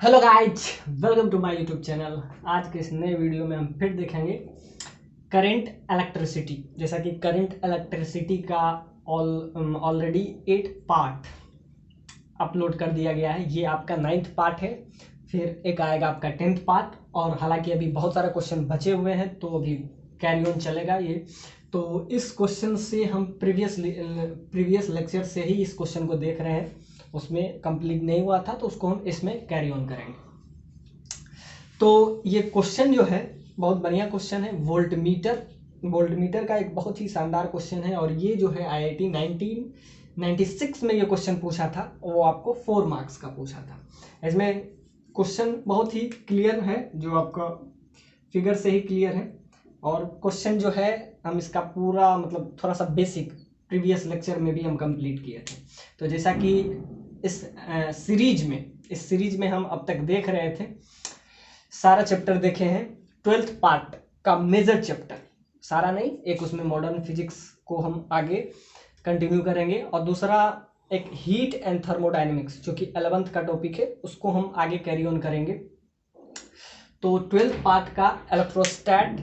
Hello guys, welcome to my YouTube channel. आज के इस नए वीडियो में हम फिर देखेंगे करंट इलेक्ट्रिसिटी। जैसा कि करंट इलेक्ट्रिसिटी का ऑलरेडी 8 पार्ट अपलोड कर दिया गया है। ये आपका 9th पार्ट है। फिर एक आएगा आपका 10th पार्ट। और हालांकि अभी बहुत सारे क्वेश्चन बचे हुए हैं तो अभी कैरी ऑन चलेगा ये। तो इस क्वेश्चन से हम प्रीवियस लेक्चर से ही इस क्वेश्चन को देख रहे हैं। उसमें कंप्लीट नहीं हुआ था तो उसको हम इसमें कैरी ऑन करेंगे। तो ये क्वेश्चन जो है बहुत बढ़िया क्वेश्चन है। वोल्ट मीटर का एक बहुत ही शानदार क्वेश्चन है। और ये जो है IIT 1996 में ये क्वेश्चन पूछा था। वो आपको 4 मार्क्स का पूछा था। इसमें क्वेश्चन बहुत ही क्लियर है, जो आपका फिगर से ही क्लियर है। और क्वेश्चन जो है हम इसका पूरा मतलब थोड़ा सा बेसिक प्रीवियस लेक्चर में भी हम कंप्लीट किए थे। तो जैसा कि इस सीरीज में हम अब तक देख रहे थे, सारा चैप्टर देखे हैं। 12th पार्ट का मेजर चैप्टर, सारा नहीं, एक उसमें मॉडर्न फिजिक्स को हम आगे कंटिन्यू करेंगे। और दूसरा एक हीट एंड थर्मोडायनेमिक्स, जो कि 11th का टॉपिक है, उसको हम आगे कैरी ऑन करेंगे। तो 12th पार्ट का electrostat,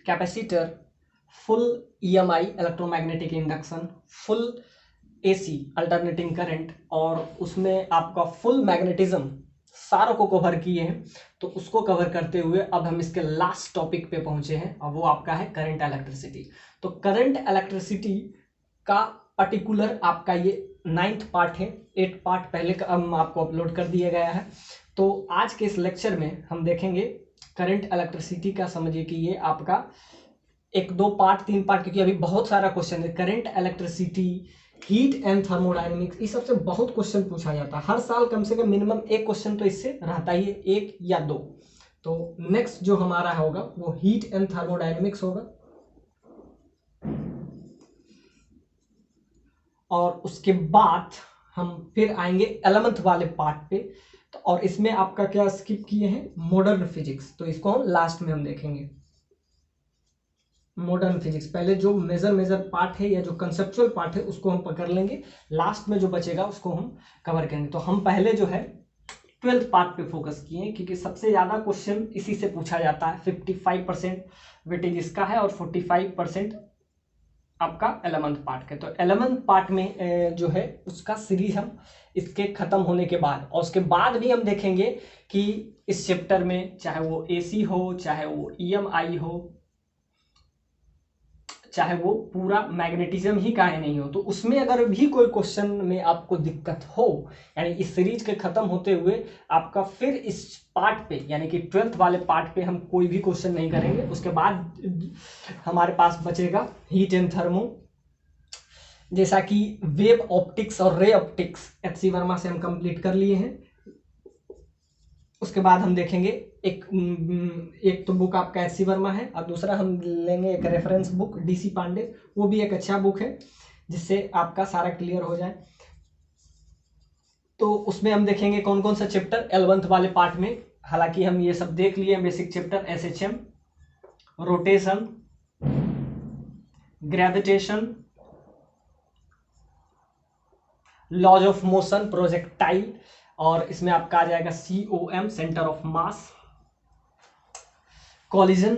capacitor, full EMI electromagnetic induction, full AC alternating current, और उसमें आपका फुल मैग्नेटिज्म, सारों को कवर किए हैं। तो उसको कवर करते हुए अब हम इसके लास्ट टॉपिक पे पहुंचे हैं, और वो आपका है करंट इलेक्ट्रिसिटी। तो करंट इलेक्ट्रिसिटी का पर्टिकुलर आपका ये 9th पार्ट है। 8 पार्ट पहले का हम आपको अपलोड कर दिया गया है। तो आज के इस लेक्चर में हम देखेंगे करंट इलेक्ट्रिसिटी का। समझिए कि ये आपका 1, 2 पार्ट, 3 पार्ट, क्योंकि अभी बहुत सारा क्वेश्चन है। Current electricity, heat and thermodynamics, इस सबसे बहुत क्वेश्चन पूछा जाता है। हर साल कम से कम मिनिमम एक क्वेश्चन तो इससे रहता ही है, 1 या 2। तो नेक्स्ट जो हमारा होगा वो हीट एंड थर्मोडायनेमिक्स होगा। और उसके बाद हम फिर आएंगे 11th वाले पार्ट पे। तो और इसमें आपका क्या स्किप किए हैं, मॉडर्न फिजिक्स। तो इसको हम लास्ट में हम देखेंगे। मॉडर्न फिजिक्स पहले जो मेजर पार्ट है या जो कंसेप्चुअल पार्ट है उसको हम पकड़ लेंगे। लास्ट में जो बचेगा उसको हम कवर करेंगे। तो हम पहले जो है 12th पार्ट पे फोकस किए, क्योंकि सबसे ज्यादा क्वेश्चन इसी से पूछा जाता है। 55% वेटेज इसका है और 45% आपका 11th पार्ट के। तो 11th पार्ट में जो है उसका सीरीज हम इसके खत्म होने के बाद, और उसके बाद भी हम देखेंगे कि इस चैप्टर में चाहे वो AC हो, चाहे वो EMI हो, चाहे वो पूरा मैग्नेटिज्म ही काहे नहीं हो, तो उसमें अगर भी कोई क्वेश्चन में आपको दिक्कत हो, यानी इस सीरीज के खत्म होते हुए आपका फिर इस पार्ट पे, यानी कि 12th वाले पार्ट पे हम कोई भी क्वेश्चन नहीं करेंगे। उसके बाद हमारे पास बचेगा हीट एंड थर्मो, जैसा कि वेव ऑप्टिक्स और रे ऑप्टिक्स HC वर्मा से हम कंप्लीट कर लिए हैं। उसके बाद हम देखेंगे एक तो बुक आपका HC वर्मा है, और दूसरा हम लेंगे एक रेफरेंस बुक DC पांडे। वो भी एक अच्छा बुक है जिससे आपका सारा क्लियर हो जाए। तो उसमें हम देखेंगे कौन कौन सा चैप्टर 11th वाले पार्ट में। हालांकि हम ये सब देख लिए basic chapter, SHM, rotation, gravitation, laws of motion, projectile, और इसमें आपका आ जाएगा COM, centre of mass, collision,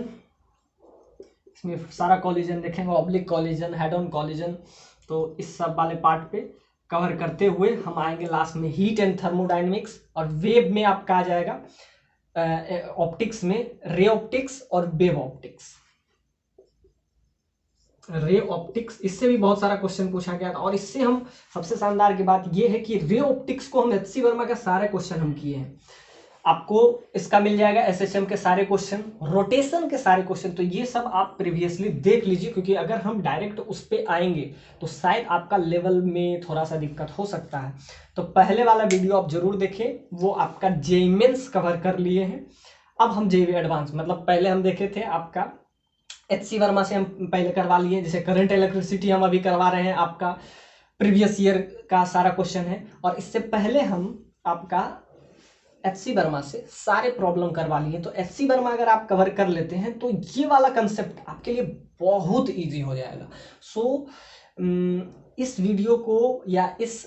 इसमें सारा कॉलिजन देखेंगे, oblique collision, head on collision. तो इस सब वाले पार्ट पे कवर करते हुए हम आएंगे लास्ट में हीट एंड थर्मोडायनेमिक्स। और वेव में आपका आ जाएगा ऑप्टिक्स में रे ऑप्टिक्स और वेव ऑप्टिक्स। रे ऑप्टिक्स, इससे भी बहुत सारा क्वेश्चन पूछा गया था। और इससे हम सबसे शानदार की बात यह है कि रे ऑप्टिक्स को हम HC वर्मा का सारे क्वेश्चन हम किए हैं। आपको इसका मिल जाएगा SHM के सारे क्वेश्चन, रोटेशन के सारे क्वेश्चन। तो ये सब आप प्रीवियसली देख लीजिए, क्योंकि अगर हम डायरेक्ट उस पर आएंगे तो शायद आपका लेवल में थोड़ा सा दिक्कत हो सकता है। तो पहले वाला वीडियो आप जरूर देखें, वो आपका JEE मेंस कवर कर लिए हैं। अब हम JEE एडवांस, मतलब पहले हम देखे थे आपका HC वर्मा से हम पहले करवा लिए। जैसे करंट इलेक्ट्रिसिटी हम अभी करवा रहे हैं, आपका प्रीवियस ईयर का सारा क्वेश्चन है। और इससे पहले हम आपका HC वर्मा से सारे प्रॉब्लम करवा लिए। तो HC वर्मा अगर आप कवर कर लेते हैं तो ये वाला कंसेप्ट आपके लिए बहुत इजी हो जाएगा। सो इस वीडियो को या इस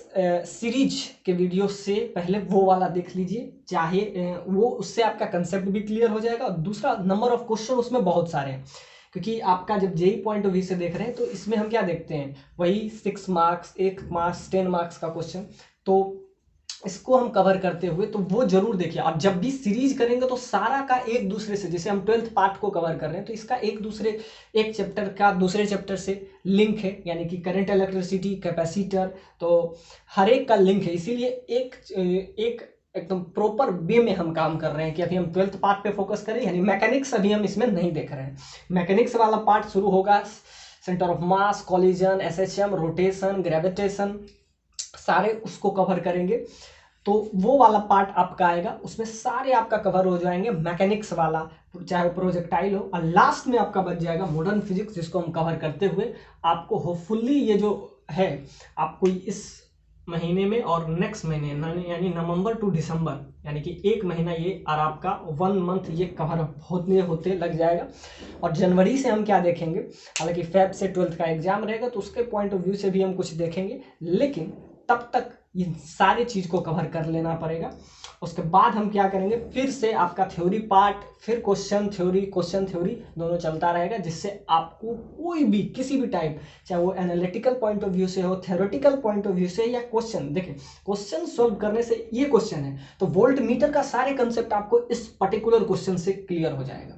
सीरीज के वीडियो से पहले वो वाला देख लीजिए, चाहे वो उससे आपका कंसेप्ट भी क्लियर हो जाएगा। और दूसरा, नंबर ऑफ क्वेश्चन उसमें बहुत सारे हैं, क्योंकि आपका जब जेई पॉइंट ऑफ व्यू से देख रहे हैं तो इसमें हम क्या देखते हैं, वही 6 मार्क्स, 1 मार्क्स, 10 मार्क्स का क्वेश्चन। तो इसको हम कवर करते हुए तो वो जरूर देखिए। आप जब भी सीरीज करेंगे तो सारा का एक दूसरे से, जैसे हम 12th पार्ट को कवर कर रहे हैं तो इसका एक चैप्टर का दूसरे चैप्टर से लिंक है, यानी कि करंट इलेक्ट्रिसिटी, कैपेसिटर, तो हर एक का लिंक है। इसीलिए एक एकदम प्रॉपर वे में हम काम कर रहे हैं कि अभी हम 12th पार्ट पे फोकस करें, यानी मैकेनिक्स अभी हम इसमें नहीं देख रहे हैं। मैकेनिक्स वाला पार्ट शुरू होगा, centre of mass, collision, SHM, rotation, gravitation, सारे उसको कवर करेंगे। तो वो वाला पार्ट आपका आएगा, उसमें सारे आपका कवर हो जाएंगे मैकेनिक्स वाला, चाहे प्रोजेक्टाइल हो। और लास्ट में आपका बच जाएगा मॉडर्न फिजिक्स, जिसको हम कवर करते हुए आपको होपफुली ये जो है आपको इस महीने में और नेक्स्ट महीने यानी नवंबर टू दिसंबर, यानी कि 1 महीना ये और आपका 1 मंथ ये कवर होते होते लग जाएगा। और जनवरी से हम क्या देखेंगे, हालांकि फेब से 12th का एग्जाम रहेगा तो उसके पॉइंट ऑफ व्यू से भी हम कुछ देखेंगे, लेकिन तब तक ये सारी चीज को कवर कर लेना पड़ेगा। उसके बाद हम क्या करेंगे, फिर से आपका थ्योरी पार्ट, फिर क्वेश्चन थ्योरी दोनों चलता रहेगा, जिससे आपको कोई भी किसी भी टाइप, चाहे वो एनालिटिकल पॉइंट ऑफ व्यू से हो, थ्योरेटिकल पॉइंट ऑफ व्यू से, या क्वेश्चन देखिए क्वेश्चन सॉल्व करने से, ये क्वेश्चन है तो वोल्ट मीटर का सारे कंसेप्ट आपको इस पर्टिकुलर क्वेश्चन से क्लियर हो जाएगा।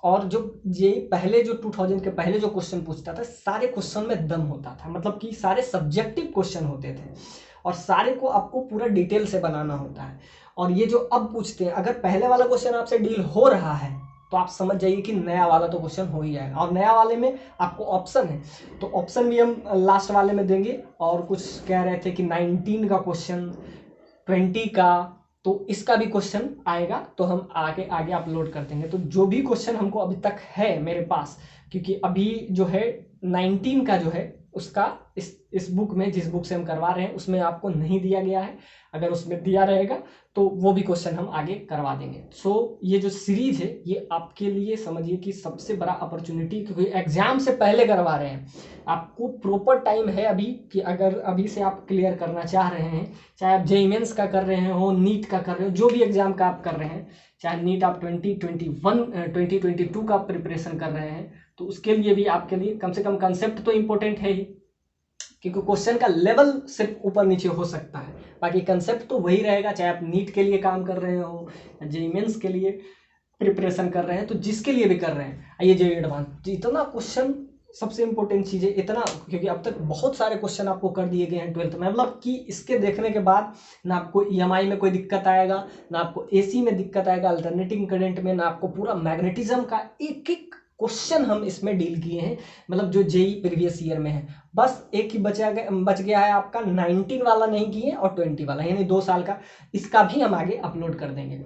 और जो ये पहले जो 2000 के पहले जो क्वेश्चन पूछता था, सारे क्वेश्चन में दम होता था, मतलब कि सारे सब्जेक्टिव क्वेश्चन होते थे और सारे को आपको पूरा डिटेल से बनाना होता है। और ये जो अब पूछते हैं, अगर पहले वाला क्वेश्चन आपसे डील हो रहा है तो आप समझ जाइए कि नया वाला तो क्वेश्चन हो ही जाएगा। और नया वाले में आपको ऑप्शन है, तो ऑप्शन भी हम लास्ट वाले में देंगे। और कुछ कह रहे थे कि 19 का क्वेश्चन, 20 का, तो इसका भी क्वेश्चन आएगा, तो हम आगे अपलोड कर देंगे। तो जो भी क्वेश्चन हमको अभी तक है मेरे पास, क्योंकि अभी जो है 19 का जो है उसका इस बुक में, जिस बुक से हम करवा रहे हैं उसमें आपको नहीं दिया गया है। अगर उसमें दिया रहेगा तो वो भी क्वेश्चन हम आगे करवा देंगे। सो ये जो सीरीज है ये आपके लिए समझिए कि सबसे बड़ा अपॉर्चुनिटी, क्योंकि एग्जाम से पहले करवा रहे हैं, आपको प्रॉपर टाइम है अभी कि अगर अभी से आप क्लियर करना चाह रहे हैं, चाहे आप जेईई मेंस का कर रहे हो, नीट का कर रहे हो, जो भी एग्जाम का आप कर रहे हैं, चाहे नीट आप 2022 का प्रिपरेशन कर रहे हैं, तो उसके लिए भी आपके लिए कम से कम कंसेप्ट तो इम्पोर्टेंट है ही, क्योंकि क्वेश्चन का लेवल सिर्फ ऊपर नीचे हो सकता है, बाकी कंसेप्ट तो वही रहेगा। चाहे आप नीट के लिए काम कर रहे हो, जेईई मेंस के लिए प्रिपरेशन कर रहे हैं, तो जिसके लिए भी कर रहे हैं, ये जेईई एडवांस, इतना क्वेश्चन सबसे इंपॉर्टेंट चीज़ है इतना, क्योंकि अब तक बहुत सारे क्वेश्चन आपको कर दिए गए हैं 12th में, मतलब कि इसके देखने के बाद ना आपको ईएमआई में कोई दिक्कत आएगा, ना आपको एसी में दिक्कत आएगा, अल्टरनेटिंग करंट में, ना आपको पूरा मैग्नेटिज्म का एक एक क्वेश्चन हम इसमें डील किए हैं, मतलब जो जेईई प्रीवियस ईयर में है। बस एक ही बच गया है आपका 19 वाला नहीं किए और 20 वाला, यानी 2 साल का, इसका भी हम आगे अपलोड कर देंगे।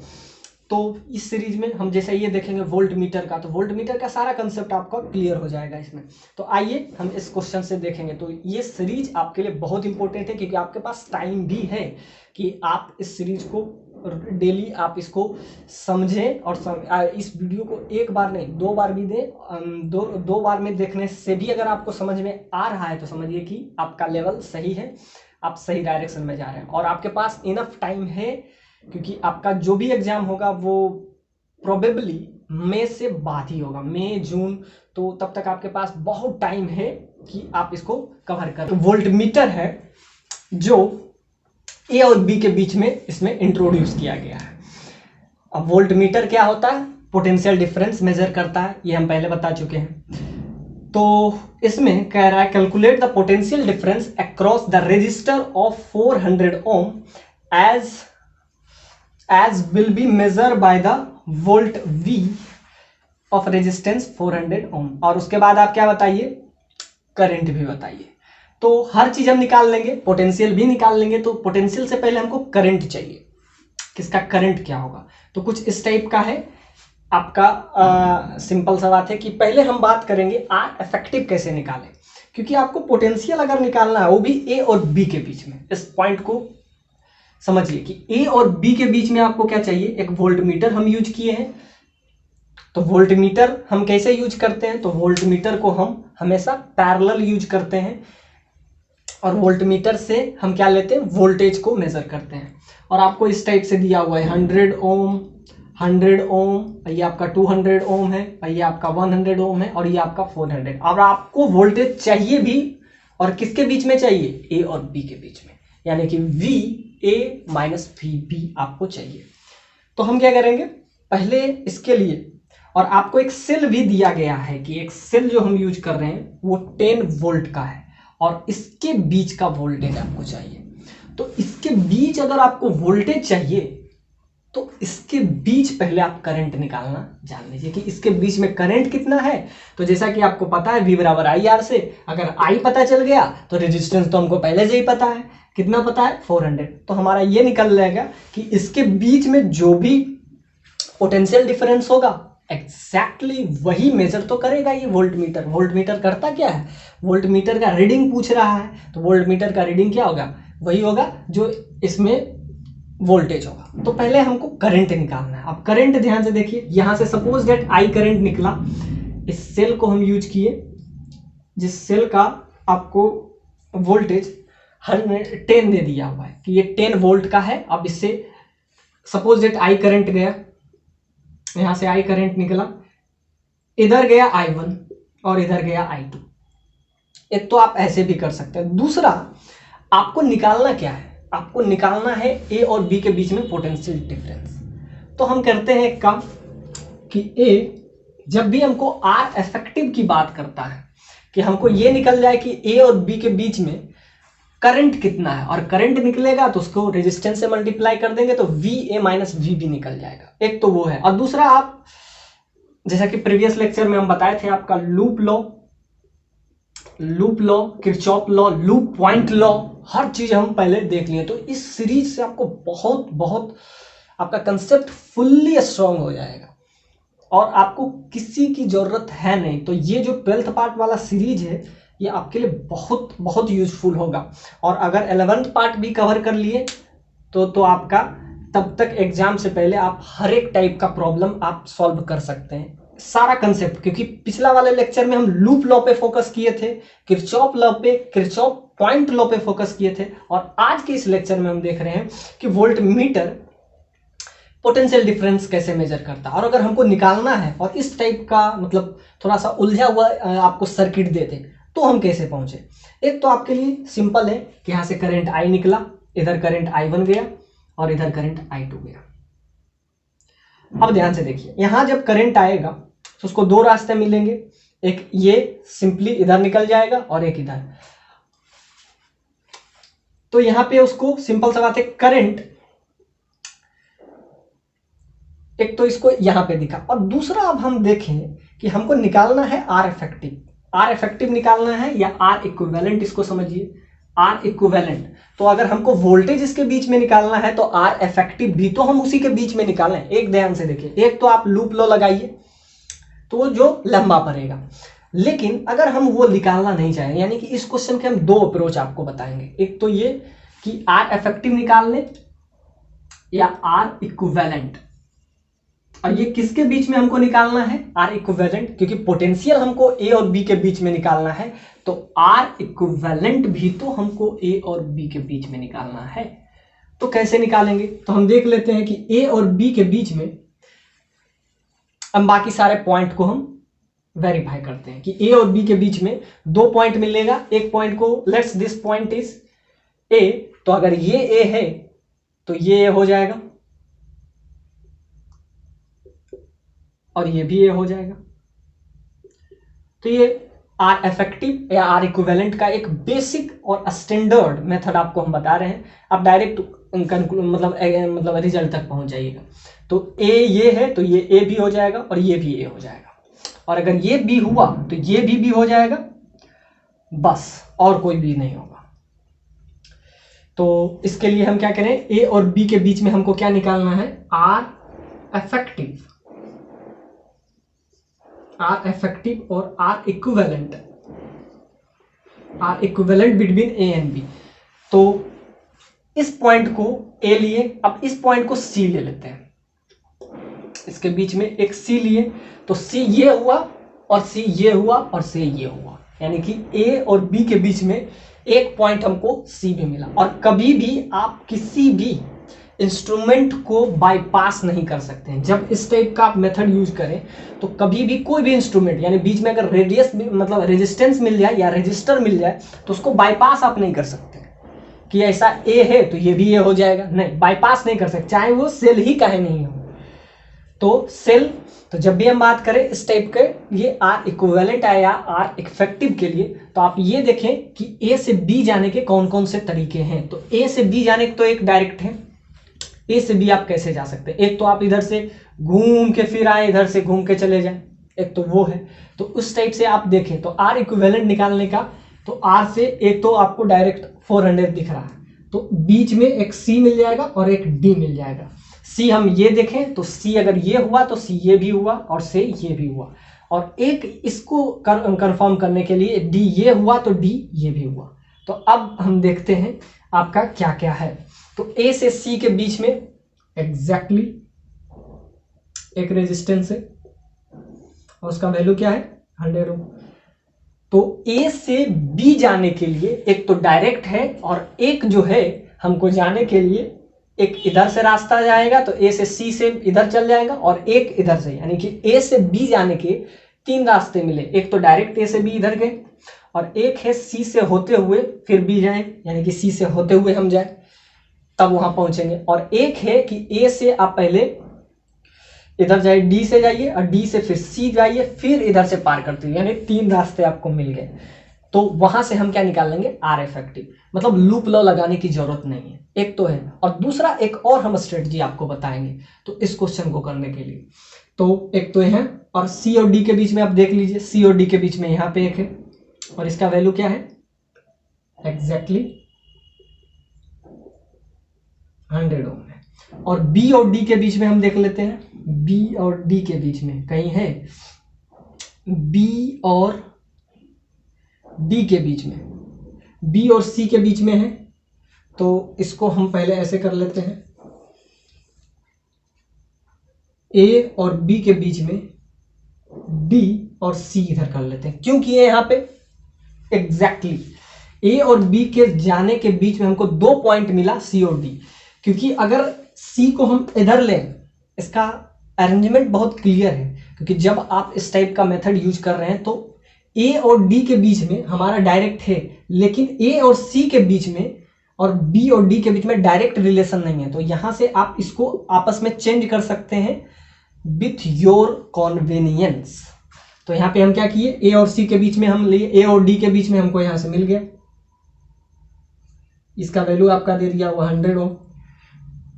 तो इस सीरीज में हम जैसे ये देखेंगे वोल्ट मीटर का, तो वोल्ट मीटर का सारा कंसेप्ट आपका क्लियर हो जाएगा इसमें। तो आइए हम इस क्वेश्चन से देखेंगे। तो ये सीरीज आपके लिए बहुत इंपॉर्टेंट है, क्योंकि आपके पास टाइम भी है कि आप इस सीरीज को डेली आप इसको समझें, और इस वीडियो को एक बार नहीं 2 बार भी दें। दो बार में देखने से भी अगर आपको समझ में आ रहा है तो समझिए कि आपका लेवल सही है, आप सही डायरेक्शन में जा रहे हैं, और आपके पास इनफ टाइम है, क्योंकि आपका जो भी एग्जाम होगा वो प्रोबेबली मई से बाद ही होगा, मई जून, तो तब तक आपके पास बहुत टाइम है कि आप इसको कवर करें। तो वोल्ट मीटर है जो ए और बी के बीच में इसमें इंट्रोड्यूस किया गया है। अब वोल्ट मीटर क्या होता है, पोटेंशियल डिफरेंस मेजर करता है, ये हम पहले बता चुके हैं। तो इसमें कह रहा है calculate the potential difference across the resistor of 400 ohm as will be measured by the volt V of resistance 400 ohm। और उसके बाद आप क्या बताइए, करंट भी बताइए। तो हर चीज हम निकाल लेंगे, पोटेंशियल भी निकाल लेंगे। तो पोटेंशियल से पहले हमको करंट चाहिए, किसका करंट क्या होगा, तो कुछ इस टाइप का है आपका। सिंपल सा बात है कि पहले हम बात करेंगे आर इफेक्टिव कैसे निकालें, क्योंकि आपको पोटेंशियल अगर निकालना है वो भी ए और बी के बीच में। इस पॉइंट को समझिए कि ए और बी के बीच में आपको क्या चाहिए, एक वोल्ट मीटर हम यूज किए हैं। तो वोल्ट मीटर हम कैसे यूज करते हैं, तो वोल्ट मीटर को हम हमेशा पैरेलल यूज करते हैं। और वोल्टमीटर से हम क्या लेते हैं, वोल्टेज को मेजर करते हैं। और आपको इस टाइप से दिया हुआ है 100 ओम, 100 ओम, ये आपका 200 ओम है, ये आपका 100 ओम है, और ये आपका 400। अब आपको वोल्टेज चाहिए भी, और किसके बीच में चाहिए, ए और बी के बीच में, यानी कि V A minus V B आपको चाहिए। तो हम क्या करेंगे, पहले इसके लिए, और आपको एक सेल भी दिया गया है कि एक सेल जो हम यूज कर रहे हैं वो 10 वोल्ट का है, और इसके बीच का वोल्टेज आपको चाहिए। तो इसके बीच अगर आपको वोल्टेज चाहिए तो इसके बीच पहले आप करंट निकालना जान लीजिए कि इसके बीच में करंट कितना है। तो जैसा कि आपको पता है V बराबर आई आर से, अगर I पता चल गया तो रेजिस्टेंस तो हमको पहले से ही पता है, कितना पता है 400। तो हमारा ये निकल जाएगा कि इसके बीच में जो भी पोटेंशियल डिफरेंस होगा एग्जैक्टली वही मेजर तो करेगा ये वोल्टमीटर। वोल्टमीटर करता क्या है, वोल्टमीटर का रीडिंग पूछ रहा है, तो वोल्टमीटर का रीडिंग क्या होगा, वही होगा जो इसमें वोल्टेज होगा। तो पहले हमको करंट निकालना है। अब करंट ध्यान से देखिए, यहां से सपोज दैट आई करंट निकला, इस सेल को हम यूज किए, जिस सेल का आपको वोल्टेज 10 दे दिया हुआ है कि ये 10 वोल्ट का है। अब इससे सपोज दैट आई करंट गया, यहां से आई करंट निकला, इधर गया I1 और इधर गया I2। एक तो आप ऐसे भी कर सकते हैं। दूसरा, आपको निकालना क्या है, आपको निकालना है ए और बी के बीच में पोटेंशियल डिफरेंस। तो हम करते हैं एक काम कि ए, जब भी हमको आर इफेक्टिव की बात करता है कि हमको ये निकल जाए कि ए और बी के बीच में करंट कितना है, और करंट निकलेगा तो उसको रेजिस्टेंस से मल्टीप्लाई कर देंगे तो V A minus V B निकल जाएगा। एक तो वो है, और दूसरा आप जैसा कि प्रीवियस लेक्चर में हम बताए थे, आपका loop law, Kirchhoff law, loop point law, हर चीज हम पहले देख लिए। तो इस सीरीज से आपको बहुत बहुत आपका कंसेप्ट फुल्ली स्ट्रांग हो जाएगा और आपको किसी की जरूरत है नहीं। तो ये जो 12th पार्ट वाला सीरीज है ये आपके लिए बहुत बहुत यूजफुल होगा। और अगर 11th पार्ट भी कवर कर लिए तो आपका तब तक एग्जाम से पहले आप हर एक टाइप का प्रॉब्लम आप सॉल्व कर सकते हैं, सारा कंसेप्ट। क्योंकि पिछला वाले लेक्चर में हम लूप लॉ पे फोकस किए थे, किरचॉफ लॉ पे, किरचॉफ पॉइंट लॉ पे फोकस किए थे, और आज के इस लेक्चर में हम देख रहे हैं कि वोल्टमीटर पोटेंशियल डिफरेंस कैसे मेजर करता है। और अगर हमको निकालना है और इस टाइप का मतलब थोड़ा सा उलझा हुआ आपको सर्किट देते तो हम कैसे पहुंचे। एक तो आपके लिए सिंपल है कि यहां से करंट I निकला, इधर करंट I1 गया और इधर करंट I2 गया। अब ध्यान से देखिए, यहां जब करंट आएगा तो उसको दो रास्ते मिलेंगे, एक ये सिंपली इधर निकल जाएगा और एक इधर। तो यहां पे उसको सिंपल सा बात है, करंट एक तो इसको यहां पे दिखा, और दूसरा अब हम देखें कि हमको निकालना है आर इफेक्टिव। आर इफेक्टिव निकालना है या आर इक्विवेलेंट, इसको समझिए आर इक्विवेलेंट। तो अगर हमको वोल्टेज इसके बीच में निकालना है तो आर इफेक्टिव भी तो हम उसी के बीच में निकालें। एक ध्यान से देखिए, एक तो आप लूप लॉ लगाइए तो वो जो लंबा पड़ेगा, लेकिन अगर हम वो निकालना नहीं चाहें, यानी कि इस क्वेश्चन के हम दो अप्रोच आपको बताएंगे। एक तो ये कि आर इफेक्टिव निकाल लें या आर इक्विवेलेंट। और ये किसके बीच में हमको निकालना है, आर इक्विवेलेंट, क्योंकि पोटेंशियल हमको ए और बी के बीच में निकालना है। तो आर इक्विवेलेंट भी तो हमको ए और बी के बीच में निकालना है। तो कैसे निकालेंगे, तो हम देख लेते हैं कि ए और बी के बीच में हम बाकी सारे पॉइंट को हम वेरीफाई करते हैं कि ए और बी के बीच में दो पॉइंट मिलेगा। एक पॉइंट को let's this point is a, तो अगर ये ए है तो ये ए हो जाएगा और ये भी ए हो जाएगा। तो ये आर इफेक्टिव या आर इक्विवेलेंट का एक बेसिक और स्टैंडर्ड मेथड आपको हम बता रहे हैं। आप डायरेक्ट मतलब रिजल्ट तक पहुंच जाइएगा। तो ए ये है तो ये ए भी हो जाएगा और ये भी ए हो जाएगा, और अगर ये बी हुआ तो ये भी हो जाएगा, बस और कोई भी नहीं होगा। तो इसके लिए हम क्या करें, ए और बी के बीच में हमको क्या निकालना है, आर इफेक्टिव और R equivalent between A and B. तो इस पॉइंट को ए लिए, अब इस पॉइंट को सी ले लेते हैं। इसके बीच में एक सी लिए तो सी ये हुआ और सी ये हुआ और सी ये हुआ, यानी कि ए और बी के बीच में 1 पॉइंट हमको सी भी मिला। और कभी भी आप किसी भी इंस्ट्रूमेंट को बाईपास नहीं कर सकते हैं। जब इस टाइप का आप मेथड यूज करें तो कभी भी कोई भी इंस्ट्रूमेंट, यानी बीच में अगर रेडियस मतलब रेजिस्टेंस मिल जाए या रेजिस्टर मिल जाए तो उसको बाईपास आप नहीं कर सकते कि ऐसा ए है तो ये भी ए हो जाएगा, नहीं, बाईपास नहीं कर सकते, चाहे वो सेल ही काहे नहीं हो। तो सेल, तो जब भी हम बात करें इस टाइप के ये आर इक्विवेलेंट है या आर इफेक्टिव के लिए, तो आप ये देखें कि ए से बी जाने के कौन कौन से तरीके हैं। तो ए से बी जाने के तो एक डायरेक्ट है, ए से बी आप कैसे जा सकते हैं, एक तो आप इधर से घूम के फिर आए, इधर से घूम के चले जाए, एक तो वो है। तो उस टाइप से आप देखें तो आर इक्विवेलेंट निकालने का, तो आर से एक तो आपको डायरेक्ट 400 दिख रहा है, तो बीच में एक सी मिल जाएगा और एक डी मिल जाएगा। सी हम ये देखें तो सी अगर ये हुआ तो सी ये भी हुआ और से ये भी हुआ, और एक इसको कंफर्म करने के लिए डी ये हुआ तो डी ये भी हुआ। तो अब हम देखते हैं आपका क्या क्या है। तो ए से सी के बीच में एग्जैक्टली एक रेजिस्टेंस है और उसका वैल्यू क्या है 100 ओम। तो ए से बी जाने के लिए एक तो डायरेक्ट है और एक जो है हमको जाने के लिए एक इधर से रास्ता जाएगा, तो ए से सी से इधर चल जाएगा और एक इधर से, यानी कि ए से बी जाने के 3 रास्ते मिले। एक तो डायरेक्ट ए से बी इधर गए और एक है सी से होते हुए फिर बी जाए, यानी कि सी से होते हुए हम जाए तब वहां पहुंचेंगे, और एक है कि ए से आप पहले इधर जाइए, डी से जाइए और डी से फिर सी जाइए फिर इधर से पार करते हुए, यानी 3 रास्ते आपको मिल गए। तो वहां से हम क्या निकाल लेंगे आर इफेक्टिव, मतलब लूप लॉ लगाने की जरूरत नहीं है, एक तो है। और दूसरा एक और हम स्ट्रेटजी आपको बताएंगे तो इस क्वेश्चन को करने के लिए। तो एक तो है और सी और डी के बीच में आप देख लीजिए, सी और डी के बीच में यहाँ पे एक है और इसका वैल्यू क्या है एग्जैक्टली 100 ओम है। और बी और डी के बीच में हम देख लेते हैं, बी और डी के बीच में कहीं है, बी और डी के बीच में, बी और सी के बीच में है, तो इसको हम पहले ऐसे कर लेते हैं, ए और बी के बीच में डी और सी इधर कर लेते हैं, क्योंकि ये यहां पे एग्जैक्टली ए और बी के जाने के बीच में हमको 2 पॉइंट मिला सी और डी। क्योंकि अगर सी को हम इधर लें, इसका अरेंजमेंट बहुत क्लियर है, क्योंकि जब आप इस टाइप का मेथड यूज कर रहे हैं तो ए और डी के बीच में हमारा डायरेक्ट है, लेकिन ए और सी के बीच में और बी और डी के बीच में डायरेक्ट रिलेशन नहीं है। तो यहां से आप इसको आपस में चेंज कर सकते हैं विथ योर कॉन्वेनियंस। तो यहां पे हम क्या किए, ए और सी के बीच में हम लिए, ए और डी के बीच में हमको यहां से मिल गया, इसका वैल्यू आपका दे दिया हुआ 100 ओम।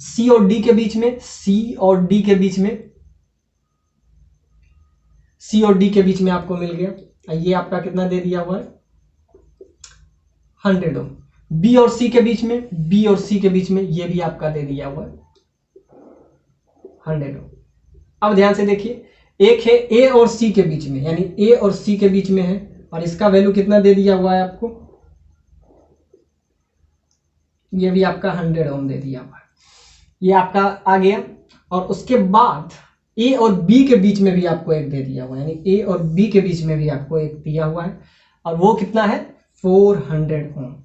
सी और डी के बीच में, सी और डी के बीच में, सी और डी के बीच में आपको मिल गया, ये आपका कितना दे दिया हुआ है 100 ओम। बी और सी के बीच में, बी और सी के बीच में ये भी आपका दे दिया हुआ है 100 ओम। अब ध्यान से देखिए, एक है ए और सी के बीच में, यानी ए और सी के बीच में है और इसका वैल्यू कितना दे दिया हुआ है आपको, ये भी आपका 100 ओम दे दिया हुआ है, ये आपका आ गया। और उसके बाद ए और बी के बीच में भी आपको एक दे दिया हुआ है, यानी ए और बी के बीच में भी आपको एक दिया हुआ है और वो कितना है 400 ओम।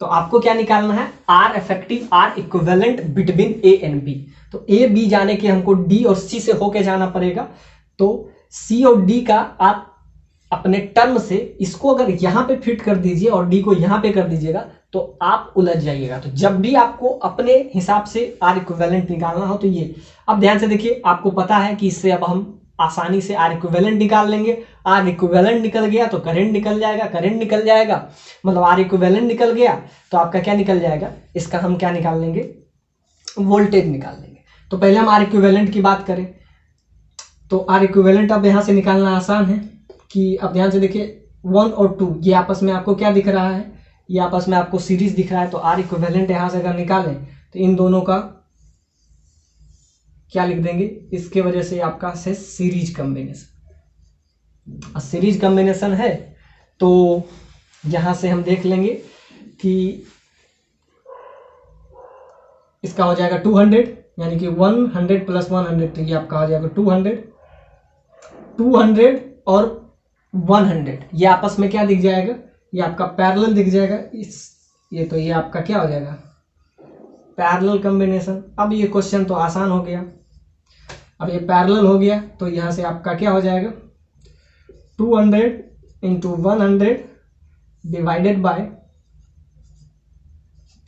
तो आपको क्या निकालना है, R effective, R equivalent between A and B. तो ए बी जाने के हमको डी और सी से होके जाना पड़ेगा। तो सी और डी का आप अपने टर्म से इसको अगर यहां पे फिट कर दीजिए और डी को यहां पे कर दीजिएगा तो आप उलझ जाइएगा। तो जब भी आपको अपने हिसाब से आर इक्विवेलेंट निकालना हो तो ये, अब ध्यान से देखिए, आपको पता है कि इससे अब हम आसानी से आर इक्विवेलेंट निकाल लेंगे। आर इक्विवेलेंट निकल गया तो करंट निकल जाएगा, करंट निकल जाएगा मतलब आर इक्विवेलेंट निकल गया तो आपका क्या निकल जाएगा, इसका हम क्या निकाल लेंगे, वोल्टेज निकाल लेंगे। तो पहले हम आर इक्विवेलेंट की बात करें तो आर इक्विवेलेंट अब यहां से निकालना आसान है कि अब ध्यान से देखिए 1 और 2 ये आपस में आपको क्या दिख रहा है, ये आपस में आपको सीरीज दिख रहा है। तो आर इक्विवेलेंट यहां से अगर निकालें तो इन दोनों का क्या लिख देंगे, इसके वजह से आपका से सीरीज कॉम्बिनेशन। सीरीज कॉम्बिनेशन है तो यहां से हम देख लेंगे कि इसका हो जाएगा 200, यानी कि 100 प्लस 100 तो ये आपका हो जाएगा 200 और 100 ये आपस में क्या दिख जाएगा, ये आपका पैरेलल दिख जाएगा इस ये, तो ये आपका क्या हो जाएगा पैरेलल कॉम्बिनेशन। अब ये क्वेश्चन तो आसान हो गया। अब ये पैरेलल हो गया तो यहाँ से आपका क्या हो जाएगा 200 इंटू 100 डिवाइडेड बाय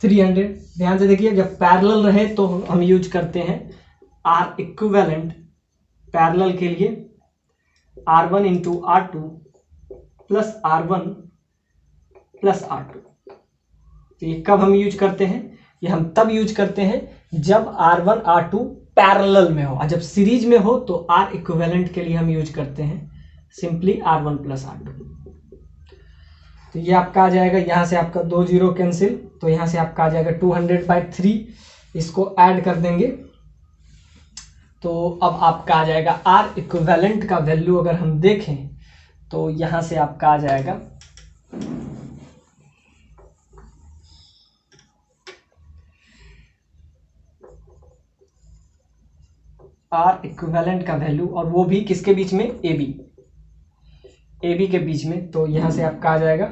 300। ध्यान से देखिए, जब पैरेलल रहे तो हम यूज करते हैं आर इक्विवेलेंट। पैरेलल के लिए R1 into R2 plus R1 plus R2। तो ये कब हम यूज करते हैं, ये हम तब यूज करते हैं जब R1 R2 पैरेलल में हो, और जब सीरीज में हो तो R इक्विवेलेंट के लिए हम यूज करते हैं सिंपली R1 प्लस R2। तो ये आपका आ जाएगा, यहाँ से आपका 2 0 कैंसिल, तो यहाँ से आपका आ जाएगा 200/3। इसको ऐड कर देंगे तो अब आपका आ जाएगा R इक्विवेलेंट का वैल्यू अगर हम देखें तो यहाँ से आपका आ जाएगा R इक्विवेलेंट का वैल्यू, और वो भी किसके बीच में AB के बीच में। तो यहाँ से आपका आ जाएगा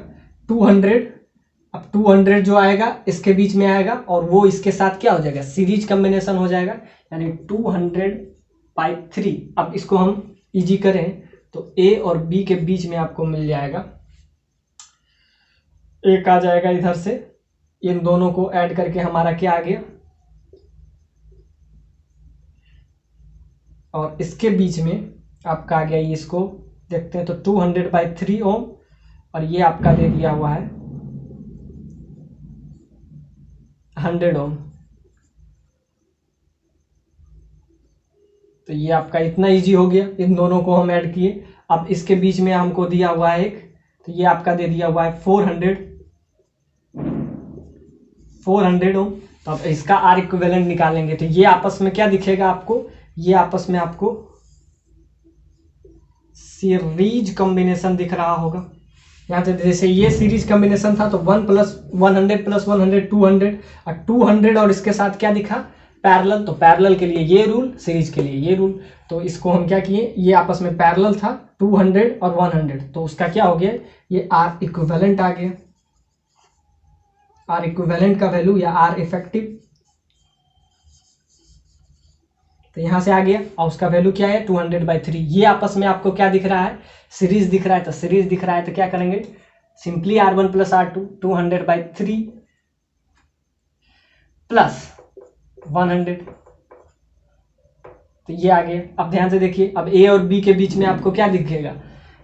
200। अब 200 जो आएगा इसके बीच में आएगा और वो इसके साथ क्या हो जाएगा सीरीज कॉम्बिनेशन हो जाएगा, यानी 200/3। अब इसको हम इजी करें तो A और B के बीच में आपको मिल जाएगा, एक आ जाएगा इधर से, इन दोनों को ऐड करके हमारा क्या आ गया, और इसके बीच में आपका आ गया, ये इसको देखते हैं तो 200/3 ओम, और ये आपका दे दिया हुआ है 100 ओम। तो ये आपका इतना इजी हो गया, इन दोनों को हम ऐड किए। अब इसके बीच में हमको दिया हुआ है एक, तो ये आपका दे दिया हुआ है 400 ओम। तो अब इसका आर इक्विवेलेंट निकालेंगे तो ये आपस में क्या दिखेगा आपको, ये आपस में आपको सीरीज कॉम्बिनेशन दिख रहा होगा। यहाँ से जैसे ये सीरीज कॉम्बिनेशन था तो 1 + 100 + 100 200, और 200 और इसके साथ क्या दिखा पैरेलल। तो पैरेलल के लिए ये रूल, सीरीज के लिए ये रूल। तो इसको हम क्या किए, ये आपस में पैरेलल था 200 और 100, तो उसका क्या हो गया, ये आर इक्विवेलेंट आ गया। आर इक्विवेलेंट का वैल्यू या आर इफेक्टिव, तो यहां से आ गया, और उसका वैल्यू क्या है 200/3। ये आपस में आपको क्या दिख रहा है सीरीज दिख रहा है, तो सीरीज दिख रहा है तो क्या करेंगे सिंपली R1 + R2 200/3 प्लस 100, तो ये आ गया। अब ध्यान से देखिए, अब A और B के बीच में आपको क्या दिखेगा,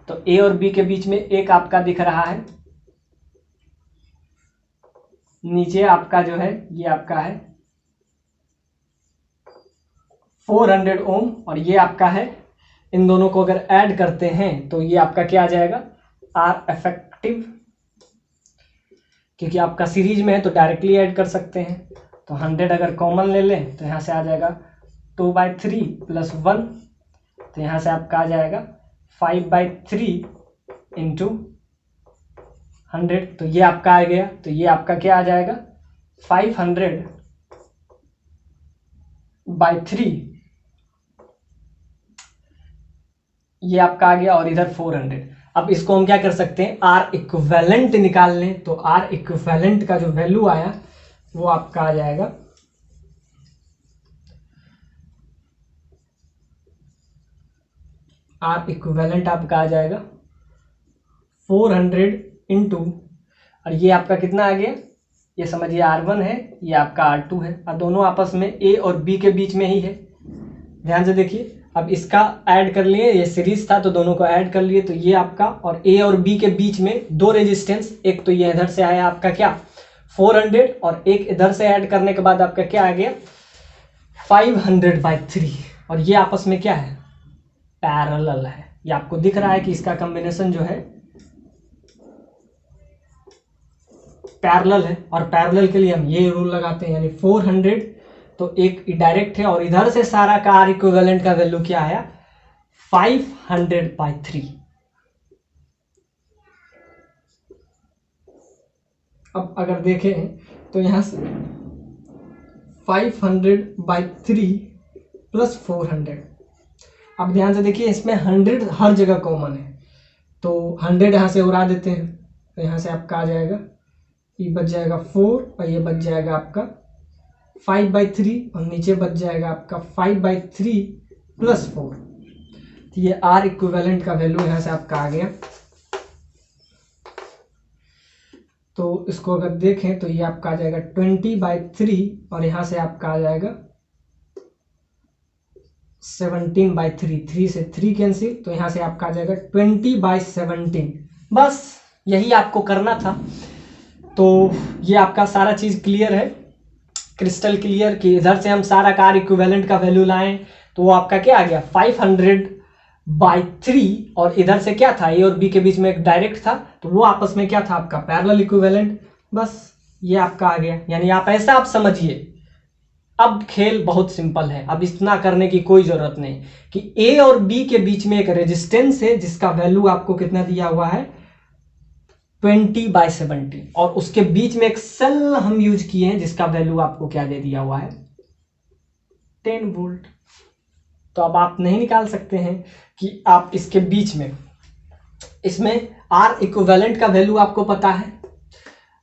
तो A और B के बीच में एक आपका दिख रहा है, नीचे आपका जो है ये आपका है 400 ओम, और ये आपका है, इन दोनों को अगर ऐड करते हैं तो ये आपका क्या आ जाएगा आर इफेक्टिव, क्योंकि आपका सीरीज में है तो डायरेक्टली ऐड कर सकते हैं। तो 100 अगर कॉमन ले लें तो यहाँ से आ जाएगा 2/3 + 1, तो यहाँ से आपका आ जाएगा 5/3 इंटू 100, तो ये आपका आ गया। तो ये आपका क्या आ जाएगा 500/3, ये आपका आ गया, और इधर 400। अब इसको हम क्या कर सकते हैं आर इक्विवेलेंट निकाल लें, तो आर इक्विवेलेंट का जो वैल्यू आया वो आपका आ जाएगा आर इक्विवेलेंट आपका आ जाएगा 400 इंटू, और ये आपका कितना आ गया, ये समझिए R1 है, ये आपका R2 है, और दोनों आपस में A और B के बीच में ही है। ध्यान से देखिए, अब इसका ऐड कर लिए, ये सीरीज था तो दोनों को ऐड कर लिए, तो ये आपका और A और B के बीच में दो रेजिस्टेंस, एक तो ये इधर से आया आपका क्या 400, और एक इधर से ऐड करने के बाद आपका क्या आ गया 500/3, और ये आपस में क्या है पैरेलल है। ये आपको दिख रहा है कि इसका कॉम्बिनेशन जो है पैरेलल है, और पैरेलल के लिए हम ये रूल लगाते हैं, यानी 400 तो एक डायरेक्ट है, और इधर से सारा का आर इक्विवेलेंट का वैल्यू क्या आया 500/3। अब अगर देखें तो यहां से 500/3 + 400। अब ध्यान से देखिए, इसमें 100 हर जगह कॉमन है, तो 100 यहां से उड़ा देते हैं, तो यहाँ से आपका आ जाएगा, ये बच जाएगा 4 और ये बच जाएगा आपका 5/3 और नीचे बच जाएगा आपका 5/3 + 4। तो ये R इक्विवेलेंट का वैल्यू यहाँ से आपका आ गया। तो इसको अगर देखें तो ये आपका आ जाएगा 20/3 और यहाँ से आपका आ जाएगा 17/3, 3 से 3 कैंसिल, तो यहाँ से आपका आ जाएगा 20/17। बस यही आपको करना था। तो ये आपका सारा चीज़ क्लियर है, क्रिस्टल क्लियर, कि इधर से हम सारा का R इक्विवेलेंट का वैल्यू लाएं तो वो आपका क्या आ गया 500/3, और इधर से क्या था, A और B के बीच में एक डायरेक्ट था, तो वो आपस में क्या था आपका पैरेलल इक्विवेलेंट। बस ये आपका आ गया। यानी आप ऐसा आप समझिए, अब खेल बहुत सिंपल है, अब इतना करने की कोई जरूरत नहीं कि A और B के बीच में एक रेजिस्टेंस है जिसका वैल्यू आपको कितना दिया हुआ है 20/70, और उसके बीच में एक सेल हम यूज किए हैं जिसका वैल्यू आपको क्या दे दिया हुआ है 10 वोल्ट। तो अब आप नहीं निकाल सकते हैं कि आप इसके बीच में, इसमें R इक्विवेलेंट का वैल्यू आपको पता है।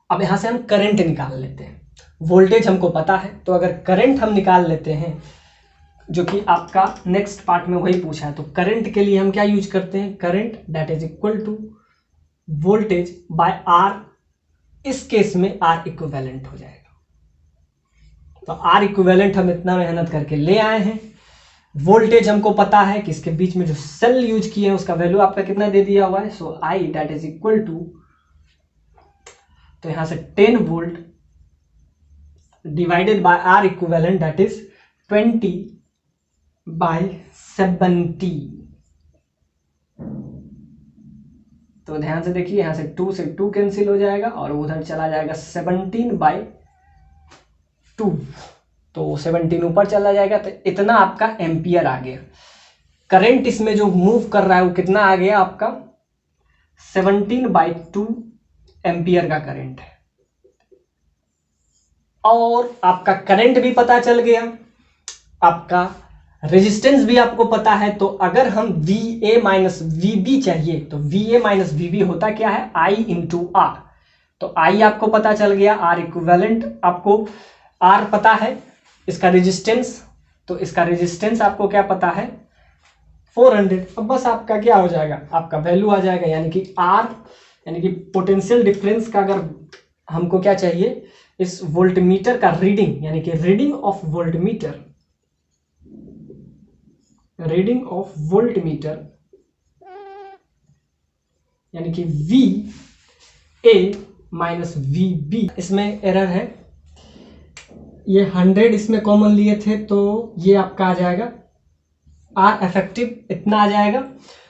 अब यहां से हम करंट निकाल लेते हैं, वोल्टेज हमको पता है, तो अगर करंट हम निकाल लेते हैं, जो कि आपका नेक्स्ट पार्ट में वही पूछा है, तो करंट के लिए हम क्या यूज करते हैं, current that is equal to voltage by R। इस केस में R इक्विवेलेंट हो जाएगा। तो R इक्विवेलेंट हम इतना मेहनत करके ले आए हैं। वोल्टेज हमको पता है कि इसके बीच में जो सेल यूज किए हैं उसका वैल्यू आपका कितना दे दिया हुआ है, so I that is equal to, तो यहां से 10 volt divided by R equivalent that is 20/70। तो ध्यान से देखिए, यहां से 2 से 2 कैंसिल हो जाएगा और उधर चला जाएगा 17/2, तो 17 ऊपर चला जाएगा, तो इतना आपका एम्पियर आ गया। करंट इसमें जो मूव कर रहा है वो कितना आ गया आपका 17/2 एम्पियर का करंट है। और आपका करंट भी पता चल गया, आपका रेजिस्टेंस भी आपको पता है। तो अगर हम VA माइनस VB चाहिए, तो VA माइनस VB होता क्या है I × R। तो I आपको पता चल गया, R इक्विवेलेंट आपको R पता है, इसका रेजिस्टेंस, तो इसका रेजिस्टेंस आपको क्या पता है 400। अब बस आपका क्या हो जाएगा, आपका वैल्यू आ जाएगा, यानी कि R, यानी कि पोटेंशियल डिफरेंस का अगर हमको क्या चाहिए, इस वोल्टमीटर का रीडिंग, यानी कि reading of voltmeter, reading of voltmeter, यानी कि VA माइनस VB। इसमें एरर है, ये 100 इसमें कॉमन लिए थे, तो ये आपका आ जाएगा R इफेक्टिव इतना आ जाएगा,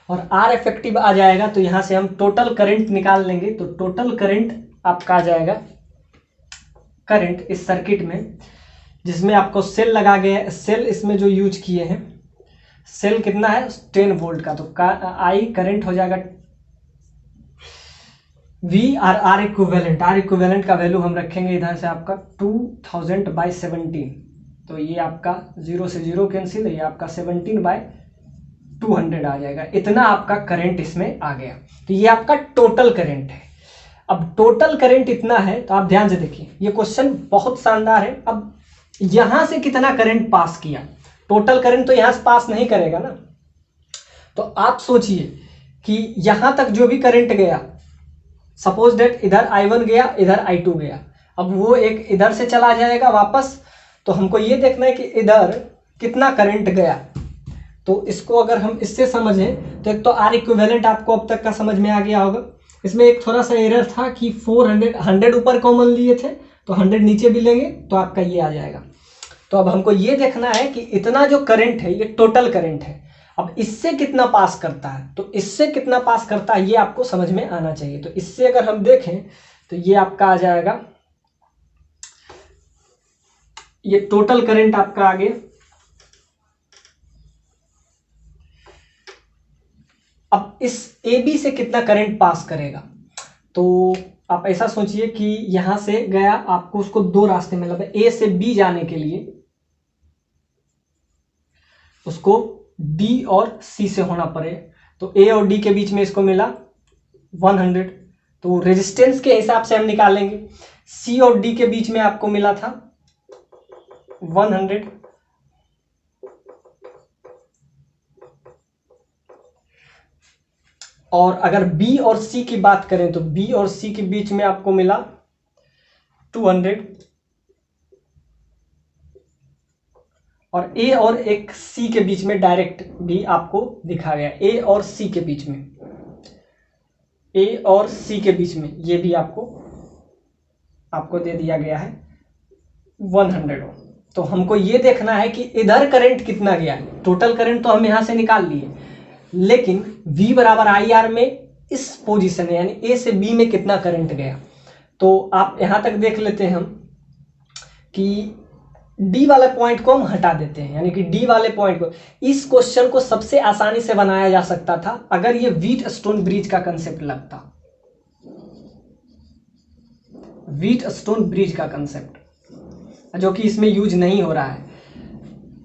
और R इफेक्टिव आ जाएगा तो यहां से हम टोटल करंट निकाल लेंगे। तो टोटल करंट आपका आ जाएगा, करंट इस सर्किट में जिसमें आपको सेल लगा गया, सेल इसमें जो यूज किए हैं, सेल कितना है 10 वोल्ट का, तो I करंट हो जाएगा V और R इक्विवेलेंट। R इक्विवेलेंट का वैल्यू हम रखेंगे इधर से आपका 2000/17, तो ये आपका 0 से 0 कैंसिल, ये आपका 17/200 आ जाएगा। इतना आपका करंट इसमें आ गया। तो ये आपका टोटल करंट है। अब टोटल करंट इतना है, तो आप ध्यान से देखिए, ये क्वेश्चन बहुत शानदार है। अब यहां से कितना करंट पास किया, टोटल करंट तो यहां से पास नहीं करेगा ना, तो आप सोचिए कि यहां तक जो भी करंट गया, सपोज दैट इधर I1 गया, इधर I2 गया, अब वो एक इधर से चला जाएगा वापस, तो हमको ये देखना है कि इधर कितना करंट गया। तो इसको अगर हम इससे समझें, तो एक तो R इक्विवेलेंट आपको अब तक का समझ में आ गया होगा। इसमें एक थोड़ा सा एरर था कि 100 ऊपर कॉमन लिए थे, तो 100 नीचे भी लेंगे तो आपका ये आ जाएगा। तो अब हमको ये देखना है कि इतना जो करंट है ये टोटल करंट है, अब इससे कितना पास करता है, तो इससे कितना पास करता है ये आपको समझ में आना चाहिए। तो इससे अगर हम देखें तो ये आपका आ जाएगा, ये टोटल करंट आपका आ गया। अब इस AB से कितना करंट पास करेगा, तो आप ऐसा सोचिए कि यहां से गया, आपको उसको दो रास्ते में, मतलब A से B जाने के लिए उसको D और C से होना पड़े, तो A और D के बीच में इसको मिला 100, तो रेजिस्टेंस के हिसाब से हम निकालेंगे। सी और डी के बीच में आपको मिला था 100, और अगर बी और सी की बात करें तो बी और सी के बीच में आपको मिला 200, और ए और एक सी के बीच में डायरेक्ट भी आपको दिखा गया, ए और सी के बीच में, ए और सी के बीच में ये भी आपको दे दिया गया है 100 ओम। तो हमको ये देखना है कि इधर करंट कितना गया। टोटल करंट तो हम यहां से निकाल लिए, लेकिन V बराबर IR में इस पोजीशन में यानी A से B में कितना करंट गया। तो आप यहां तक देख लेते हैं हम कि D वाले पॉइंट को हम हटा देते हैं, यानी कि D वाले पॉइंट को, इस क्वेश्चन को सबसे आसानी से बनाया जा सकता था अगर ये व्हीटस्टोन ब्रिज का कंसेप्ट लगता। व्हीटस्टोन ब्रिज का कंसेप्ट जो कि इसमें यूज नहीं हो रहा है,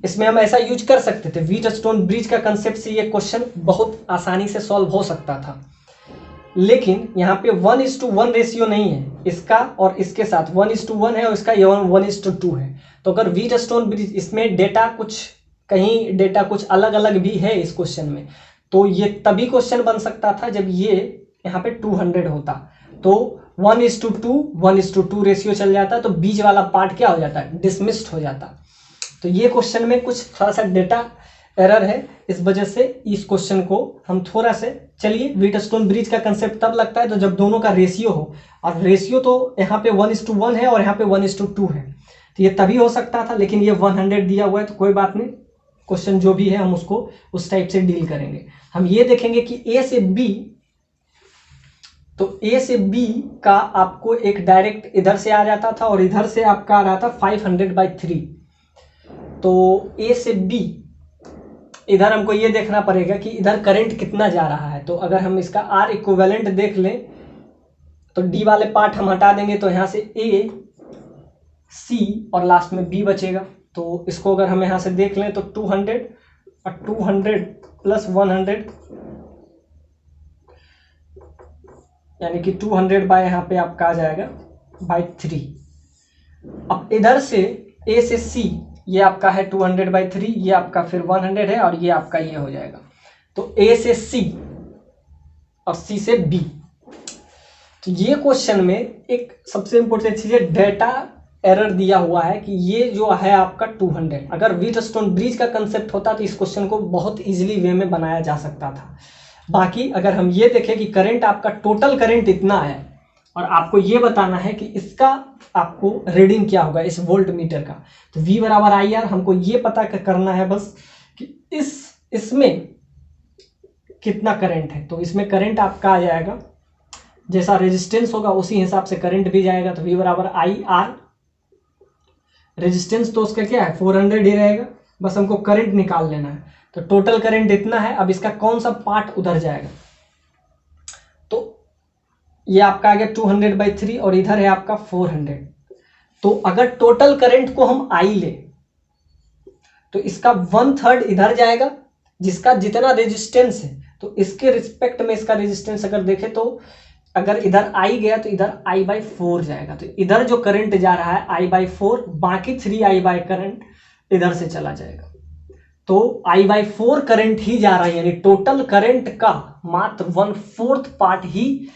इसमें हम ऐसा यूज कर सकते थे। व्हीटस्टोन ब्रिज का कंसेप्ट से ये क्वेश्चन बहुत आसानी से सॉल्व हो सकता था, लेकिन यहाँ पे 1:1 रेशियो नहीं है इसका और इसके साथ, 1:1 है और इसका 1:2 है। तो अगर व्हीटस्टोन ब्रिज, इसमें डेटा कुछ कहीं डेटा कुछ अलग अलग भी है इस क्वेश्चन में, तो ये तभी क्वेश्चन बन सकता था जब ये यहाँ पे 200 होता, तो 1:2 रेशियो चल जाता, तो बीच वाला पार्ट क्या हो जाता, डिसमिस्ड हो जाता। तो ये क्वेश्चन में कुछ थोड़ा सा डेटा एरर है, इस वजह से इस क्वेश्चन को हम थोड़ा से, चलिए व्हीटस्टोन ब्रिज का कंसेप्ट तब लगता है तो जब दोनों का रेशियो हो, और रेशियो तो यहाँ पे 1:1 है और यहाँ पे 1:2 है, तो ये तभी हो सकता था, लेकिन ये 100 दिया हुआ है तो कोई बात नहीं, क्वेश्चन जो भी है हम उसको उस टाइप से डील करेंगे। हम ये देखेंगे कि ए से बी, तो ए से बी का आपको एक डायरेक्ट इधर से आ जाता था और इधर से आपका आ रहा था 500/3। तो ए से बी इधर हमको ये देखना पड़ेगा कि इधर करंट कितना जा रहा है। तो अगर हम इसका आर इक्विवेलेंट देख लें तो डी वाले पार्ट हम हटा देंगे, तो यहाँ से ए, सी और लास्ट में बी बचेगा। तो इसको अगर हम यहाँ से देख लें तो 200 और 200 प्लस 100 यानी कि 200 बाय यहाँ पे आपका आ जाएगा बाय 3। अब इधर से ए से सी ये आपका है 200/3, ये आपका फिर 100 है और ये आपका ये हो जाएगा। तो ए से सी और सी से बी। तो ये क्वेश्चन में एक सबसे इंपॉर्टेंट चीज है, डेटा एरर दिया हुआ है कि ये जो है आपका 200। अगर व्हीटस्टोन ब्रिज का कंसेप्ट होता तो इस क्वेश्चन को बहुत इजीली वे में बनाया जा सकता था। बाकी अगर हम ये देखें कि करंट आपका टोटल करंट इतना है और आपको ये बताना है कि इसका आपको रीडिंग क्या होगा इस वोल्ट मीटर का, तो V बराबर IR हमको ये पता करना है बस कि इसमें कितना करंट है। तो इसमें करंट आपका आ जाएगा, जैसा रेजिस्टेंस होगा उसी हिसाब से करंट भी जाएगा। तो V बराबर IR, रेजिस्टेंस तो उसका क्या है 400 ही रहेगा, बस हमको करंट निकाल लेना है। तो टोटल करंट इतना है, अब इसका कौन सा पार्ट उधर जाएगा, तो ये आपका आ गया 200/3 और इधर है आपका 400। तो अगर टोटल करंट को हम I ले तो इसका 1/3 इधर जाएगा, जिसका जितना रेजिस्टेंस है, तो इसके रिस्पेक्ट में इसका रेजिस्टेंस अगर देखें तो अगर इधर I गया तो इधर I/4 जाएगा। तो इधर जो करंट जा रहा है I/4, बाकी 3I करंट इधर से चला जाएगा। तो I/4 करंट ही जा रहा है, यानी टोटल करंट का मात्र 1/4 पार्ट ही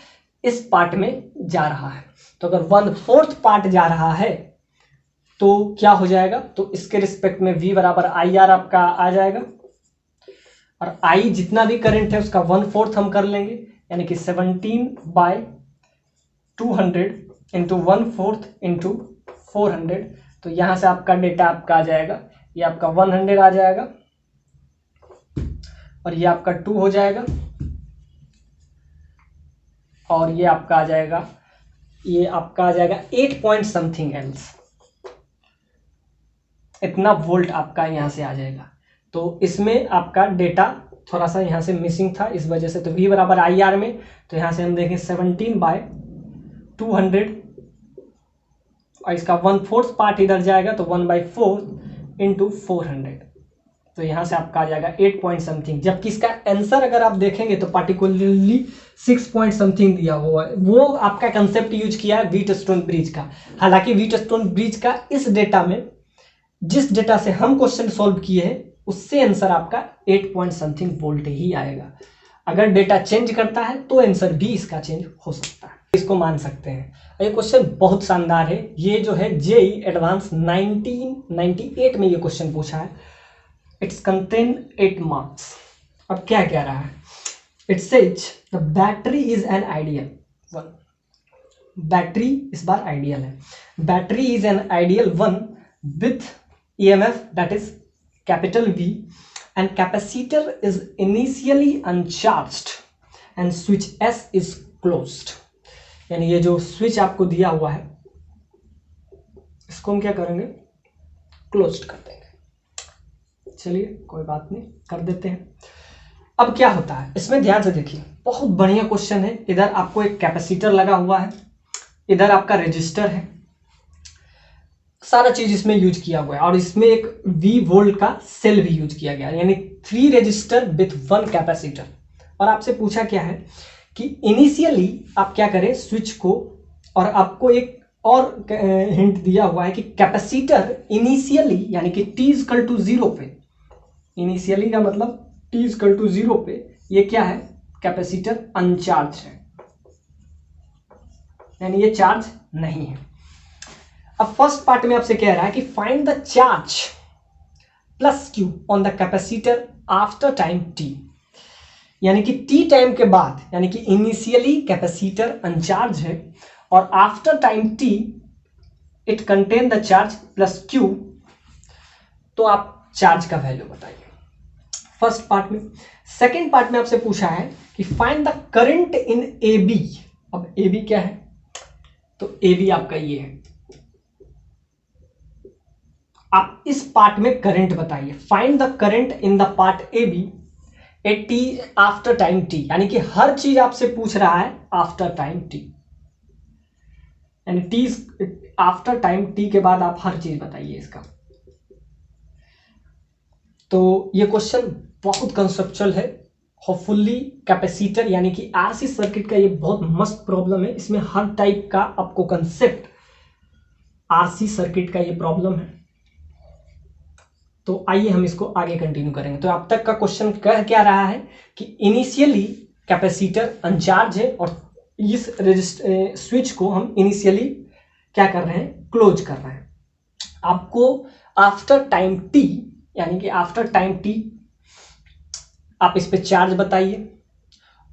इस पार्ट में जा रहा है। तो अगर 1/4 पार्ट जा रहा है तो क्या हो जाएगा, तो इसके रिस्पेक्ट में V बराबर IR आपका आ जाएगा, और I जितना भी करंट है उसका 1/4 हम कर लेंगे, यानी कि 17/200 इंटू 1/4 इंटू 400। तो यहां से आपका डेटा आपका आ जाएगा, ये आपका 100 आ जाएगा और ये आपका 2 हो जाएगा और ये आपका आ जाएगा, ये आपका आ जाएगा 8 पॉइंट समथिंग एल्स, इतना वोल्ट आपका यहां से आ जाएगा। तो इसमें आपका डेटा थोड़ा सा यहां से मिसिंग था, इस वजह से। तो V बराबर IR में तो यहां से हम देखें 17/200 और इसका 1/4 पार्ट इधर जाएगा, तो 1/4 इंटू 400। तो यहाँ से आपका आ जाएगा 8 पॉइंट समथिंग, जबकि इसका आंसर अगर आप देखेंगे तो पार्टिकुलरली 6 पॉइंट समथिंग दिया हुआ है। वो आपका कंसेप्ट यूज किया है व्हीटस्टोन ब्रिज का। हालांकि व्हीटस्टोन ब्रिज का इस डेटा में, जिस डेटा से हम क्वेश्चन सॉल्व किए हैं, उससे आंसर आपका 8 पॉइंट समथिंग वोल्ट ही आएगा। अगर डेटा चेंज करता है तो आंसर भी इसका चेंज हो सकता है, इसको मान सकते हैं। ये क्वेश्चन बहुत शानदार है। ये जो है जेई एडवांस 1998 में ये क्वेश्चन पूछा है। It's contain 8 marks. अब क्या कह रहा है? It says the battery is an ideal one. Battery इस बार आइडियल है। Battery is an ideal one with EMF that is capital V and capacitor is initially uncharged and switch S is closed। यानी ये जो switch आपको दिया हुआ है इसको हम क्या करेंगे? क्लोज्ड कर देंगे। चलिए कोई बात नहीं, कर देते हैं। अब क्या होता है इसमें, ध्यान से देखिए, बहुत बढ़िया क्वेश्चन है। इधर आपको एक कैपेसिटर लगा हुआ है, इधर आपका रजिस्टर है, सारा चीज इसमें यूज किया हुआ है, और इसमें एक V वोल्ट का सेल भी यूज किया गया है, यानी 3 रजिस्टर विथ 1 कैपेसिटर। और आपसे पूछा क्या है कि इनिशियली आप क्या करें स्विच को, और आपको एक और हिंट दिया हुआ है कि कैपेसिटर इनिशियली यानी कि t=0 पे, इनिशियली का मतलब t=0 पे ये क्या है? कैपेसिटर अनचार्ज है, यानी ये चार्ज नहीं है। अब फर्स्ट पार्ट में आपसे कह रहा है कि find the charge plus Q on the capacitor after time t, यानी कि t टाइम के बाद, यानी कि इनिशियली कैपेसिटर अनचार्ज है और after time t it contain the charge plus Q, तो आप चार्ज का वैल्यू बताइए फर्स्ट पार्ट में। सेकेंड पार्ट में आपसे पूछा है कि find the current in AB। अब AB क्या है? तो AB आपका ये है। आप इस पार्ट में करंट बताइए। Find the current in the part AB at t after time t, यानी कि हर चीज आपसे पूछ रहा है आफ्टर टाइम t, यानी t आफ्टर टाइम t के बाद आप हर चीज बताइए इसका। तो ये क्वेश्चन बहुत कंसेप्चुअल है। होपफुली कैपेसिटर यानी कि RC सर्किट का ये बहुत मस्त प्रॉब्लम है। इसमें हर टाइप का आपको कंसेप्ट RC सर्किट का ये प्रॉब्लम है। तो आइए हम इसको आगे कंटिन्यू करेंगे। तो अब तक का क्वेश्चन कह क्या रहा है कि इनिशियली कैपेसिटर अनचार्ज है और इस स्विच को हम इनिशियली क्या कर रहे हैं? क्लोज कर रहे हैं। आपको आफ्टर टाइम t, यानी कि आफ्टर टाइम t आप इस पे चार्ज बताइए,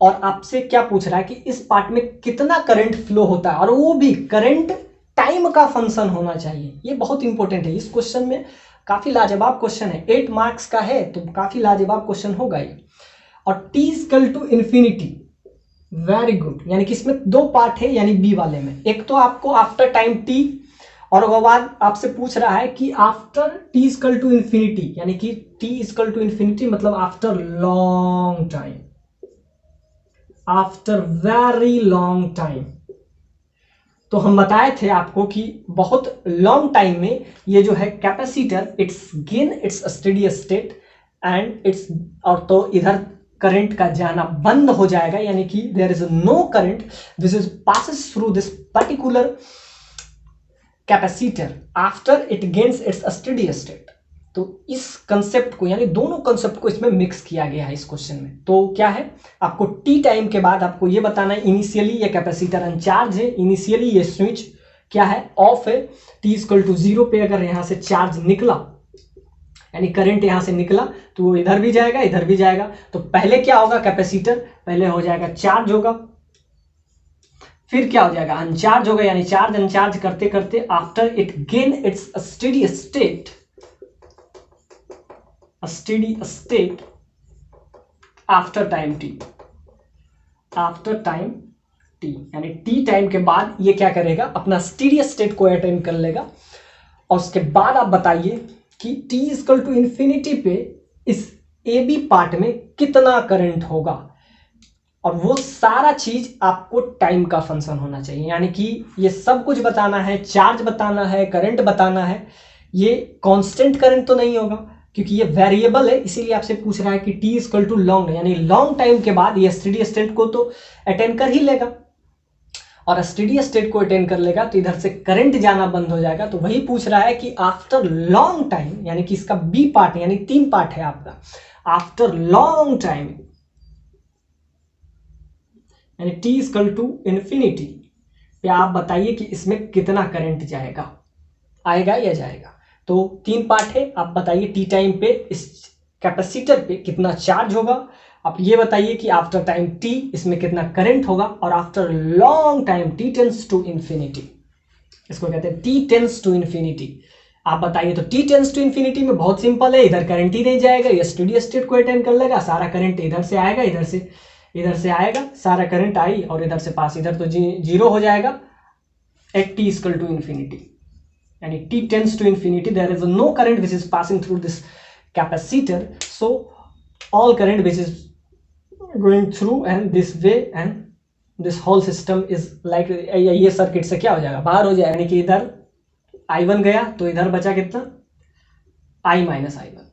और आपसे क्या पूछ रहा है कि इस पार्ट में कितना करंट फ्लो होता है, और वो भी करंट टाइम का फंक्शन होना चाहिए। ये बहुत इंपॉर्टेंट है। इस क्वेश्चन में काफी लाजवाब क्वेश्चन है, 8 मार्क्स का है तो काफी लाजवाब क्वेश्चन होगा ये। और t=∞, वेरी गुड, यानी कि इसमें 2 पार्ट है, यानी बी वाले में। एक तो आपको आफ्टर टाइम t, और उसके बाद आपसे पूछ रहा है कि आफ्टर t=∞, यानी कि t=∞ मतलब after long time, after very long time. तो हम बताए थे आपको कि बहुत लॉन्ग टाइम में ये जो है capacitor it's gain it's steady state and it's, और तो इधर करंट का जाना बंद हो जाएगा, यानी कि there is no current this is passes through this particular capacitor after it gains its steady state. तो इस कंसेप्ट को, यानी दोनों कंसेप्ट को इसमें मिक्स किया गया है इस क्वेश्चन में। तो क्या है, आपको टी टाइम के बाद आपको ये बताना है इनिशियली ये कैपेसिटर अनचार्ज है, इनिशियली ये स्विच क्या है? ऑफ है। t=0 पे अगर यहां से चार्ज निकला, यानी करंट यहां से निकला, तो वो इधर भी जाएगा इधर भी जाएगा। तो पहले क्या होगा? कैपेसिटर पहले हो जाएगा चार्ज होगा, फिर क्या हो जाएगा? अनचार्ज होगा, यानी चार्ज अनचार्ज करते करते after it gain it's steady state, steady state after time t, after time t, यानी t टाइम के बाद ये क्या करेगा? अपना स्टेडी स्टेट को अटेन कर लेगा। और उसके बाद आप बताइए कि t=∞ पे इस AB पार्ट में कितना करंट होगा, और वो सारा चीज आपको टाइम का फंक्शन होना चाहिए। यानी कि ये सब कुछ बताना है, चार्ज बताना है, करंट बताना है। ये कांस्टेंट करंट तो नहीं होगा, क्योंकि ये वेरिएबल है इसीलिए आपसे पूछ रहा है कि t इक्वल टू लॉन्ग, यानी लॉन्ग टाइम के बाद ये स्टेडी स्टेट को तो अटेंड कर ही लेगा, और स्टेडी स्टेट को अटेंड कर लेगा तो इधर से करंट जाना बंद हो जाएगा। तो वही पूछ रहा है कि आफ्टर लॉन्ग टाइम, यानी कि इसका बी पार्ट यानी 3 पार्ट है आपका, आफ्टर लॉन्ग टाइम यानी t इक्वल टू इन्फिनिटी पे आप बताइए कि इसमें कितना करंट जाएगा, आएगा या जाएगा। तो 3 पार्ट है, आप बताइए टी टाइम पे इस कैपेसिटर पे कितना चार्ज होगा, आप ये बताइए कि आफ्टर टाइम t इसमें कितना करंट होगा, और after long time t tends to infinity, इसको कहते हैं t टेंस टू इन्फिनिटी, आप बताइए। तो t टेंस टू इन्फिनिटी में बहुत सिंपल है, इधर करंट ही नहीं जाएगा, ये स्टेडी स्टेट को अटेंड कर लेगा, सारा करंट इधर से आएगा, इधर से आएगा, सारा करंट आई और इधर से पास, इधर तो जीरो हो जाएगा at t equal to infinity, यानी t tends to infinity, there is no current which is passing through this capacitor, so all current which is going through and this way and this whole system is like, ये circuit से क्या हो जाएगा, बाहर हो जाएगा, यानी कि इधर I1 गया तो इधर बचा कितना I माइनस I1,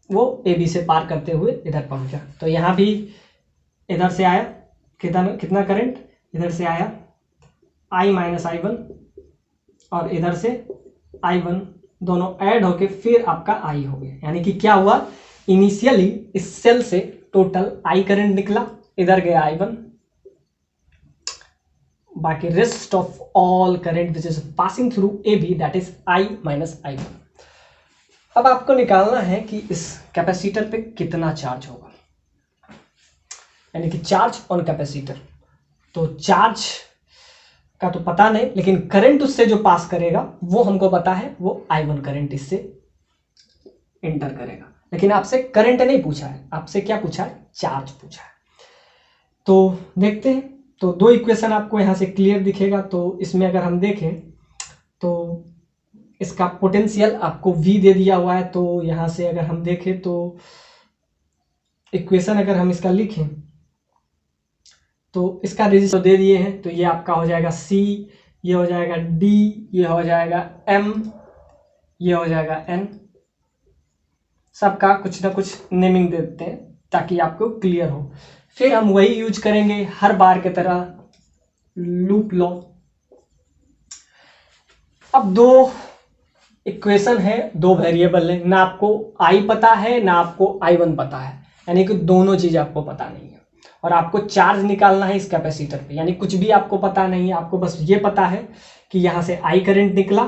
वो AB से पार करते हुए इधर पहुंचा। तो यहाँ भी इधर से आया कितना करंट, इधर से आया I माइनस I1 और इधर से I1, दोनों ऐड होके फिर आपका I हो गया, यानी कि क्या हुआ, इनिशियली इस सेल से टोटल I करंट निकला, इधर गया I1, बाकी rest of all current which is passing through AB that is I minus I1। अब आपको निकालना है कि इस कैपेसिटर पे कितना चार्ज होगा, यानी कि चार्ज ऑन कैपेसिटर। तो चार्ज का तो पता नहीं, लेकिन करंट उससे जो पास करेगा वो हमको पता है, वो I1 करंट इससे इंटर करेगा। लेकिन आपसे करंट नहीं पूछा है, आपसे क्या पूछा है, चार्ज पूछा है। तो देखते हैं, तो 2 इक्वेशन आपको यहाँ से क्लियर दिखेगा। तो इसमें अगर हम देखें तो इसका पोटेंशियल आपको V दे दिया हुआ है, तो यहाँ से अगर हम देखें तो इक्वेशन अगर हम इसका लिखें तो इसका रेजिस्टेंस दे दिए हैं, तो ये आपका हो जाएगा C, ये हो जाएगा D, ये हो जाएगा M, ये हो जाएगा N, सबका कुछ ना कुछ नेमिंग दे देते हैं ताकि आपको क्लियर हो। फिर हम वही यूज करेंगे हर बार की तरह, लूप लॉ। अब 2 इक्वेशन है, 2 वेरिएबल है, ना आपको I पता है ना आपको I1 पता है, यानी कि दोनों चीज आपको पता नहीं है, और आपको चार्ज निकालना है इस कैपेसिटर पे, यानी कुछ भी आपको पता नहीं है, आपको बस ये पता है कि यहाँ से I करंट निकला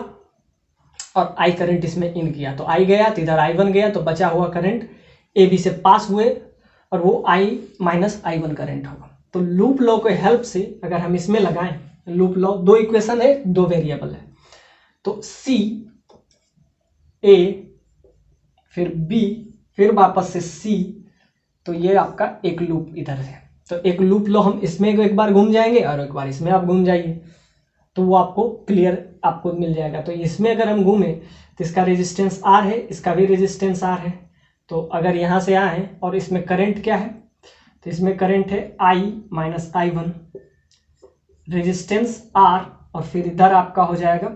और I करंट इसमें इन किया, तो I गया तो इधर I1 गया, तो बचा हुआ करंट AB से पास हुए और वो I माइनस I1 करंट होगा। तो लूप लॉ के हेल्प से अगर हम इसमें लगाएं, लूप लॉ 2 इक्वेशन है, 2 वेरिएबल है, तो C A फिर B फिर वापस से C, तो ये आपका एक लूप इधर है। तो एक लूप लो, हम इसमें एक बार घूम जाएंगे और एक बार इसमें आप घूम जाइए, तो वो आपको क्लियर आपको मिल जाएगा। तो इसमें अगर हम घूमें तो इसका रेजिस्टेंस R है, इसका भी रेजिस्टेंस R है। तो अगर यहाँ से आए और इसमें करंट क्या है, तो इसमें करंट है I minus I1, resistance R, और फिर इधर आपका हो जाएगा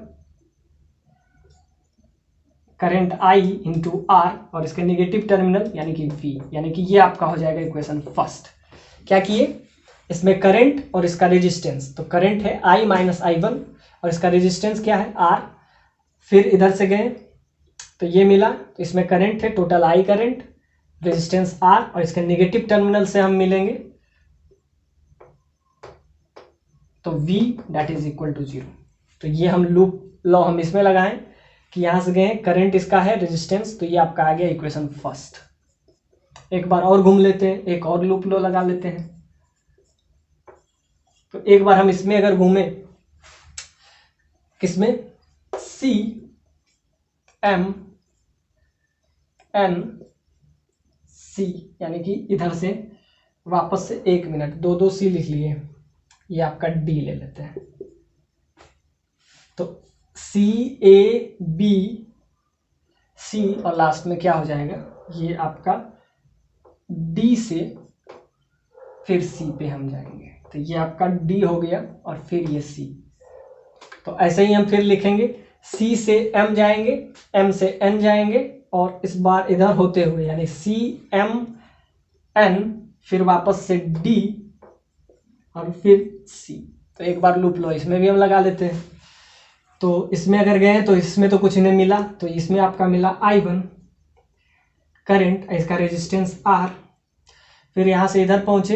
करंट I इंटू R और इसके नेगेटिव टर्मिनल यानी कि V, यानी कि ये आपका हो जाएगा इक्वेशन फर्स्ट। क्या किए, इसमें करंट और इसका रेजिस्टेंस, तो करंट है I माइनस I1 और इसका रेजिस्टेंस क्या है R, फिर इधर से गए तो ये मिला, तो इसमें करंट है total I current, resistance R और इसके नेगेटिव टर्मिनल से हम मिलेंगे तो V that is equal to 0। तो ये हम लूप लॉ हम इसमें लगाएं कि यहां से गए, करंट इसका है, रेजिस्टेंस, तो ये आपका आ गया इक्वेशन फर्स्ट। एक बार और घूम लेते हैं, एक और लूप लॉ लगा लेते हैं। तो एक बार हम इसमें अगर घूमे, किसमें, C M N C, यानी कि इधर से वापस से 1 मिनट, 2 C लिख लिए, ये आपका D ले लेते हैं। तो C A B C और लास्ट में क्या हो जाएगा, ये आपका D से फिर C पे हम जाएंगे, तो ये आपका D हो गया और फिर ये C। तो ऐसे ही हम फिर लिखेंगे, C से M जाएंगे, M से N जाएंगे और इस बार इधर होते हुए यानी CMN, फिर वापस से D और फिर C। तो एक बार लूप लो, इसमें भी हम लगा लेते हैं। तो इसमें अगर गए तो इसमें तो कुछ नहीं मिला, तो इसमें आपका मिला I1 करंट, इसका रेजिस्टेंस R। फिर यहाँ से इधर पहुँचे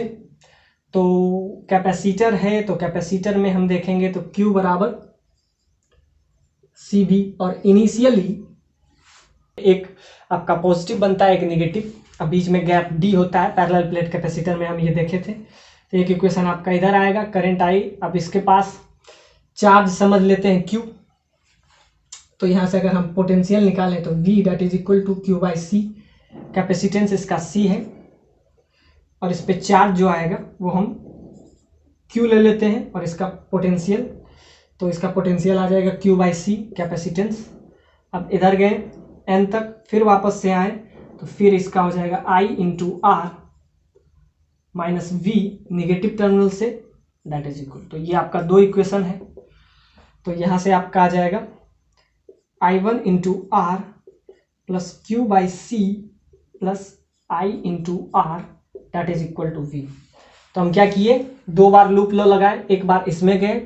तो कैपेसिटर है, तो कैपेसिटर में हम देखेंगे तो Q बराबर CV, और इनिशियली एक आपका पॉजिटिव बनता है, एक नेगेटिव, अब बीच में गैप D होता है। पैरेलल प्लेट कैपेसिटर में हम ये देखे थे। तो एक इक्वेशन आपका इधर आएगा, करंट I। अब इसके पास चार्ज समझ लेते हैं Q, तो यहाँ से अगर हम पोटेंशियल निकालें तो V that is equal to Q/C। Capacitance इसका C है, और इस पे चार्ज जो आएगा वो हम Q ले लेते हैं, और इसका पोटेंशियल, तो इसका पोटेंशियल आ जाएगा Q/C कैपेसिटेंस। अब इधर गए N तक, फिर वापस से आए तो फिर इसका हो जाएगा I into R minus V negative terminal से, दैट इज इक्वल। तो ये आपका दो इक्वेशन है। तो यहाँ से आपका आ जाएगा I1 into R plus Q/C plus I into R that is equal to V। तो हम क्या किए, दो बार लूप लो लगाए, एक बार इसमें गए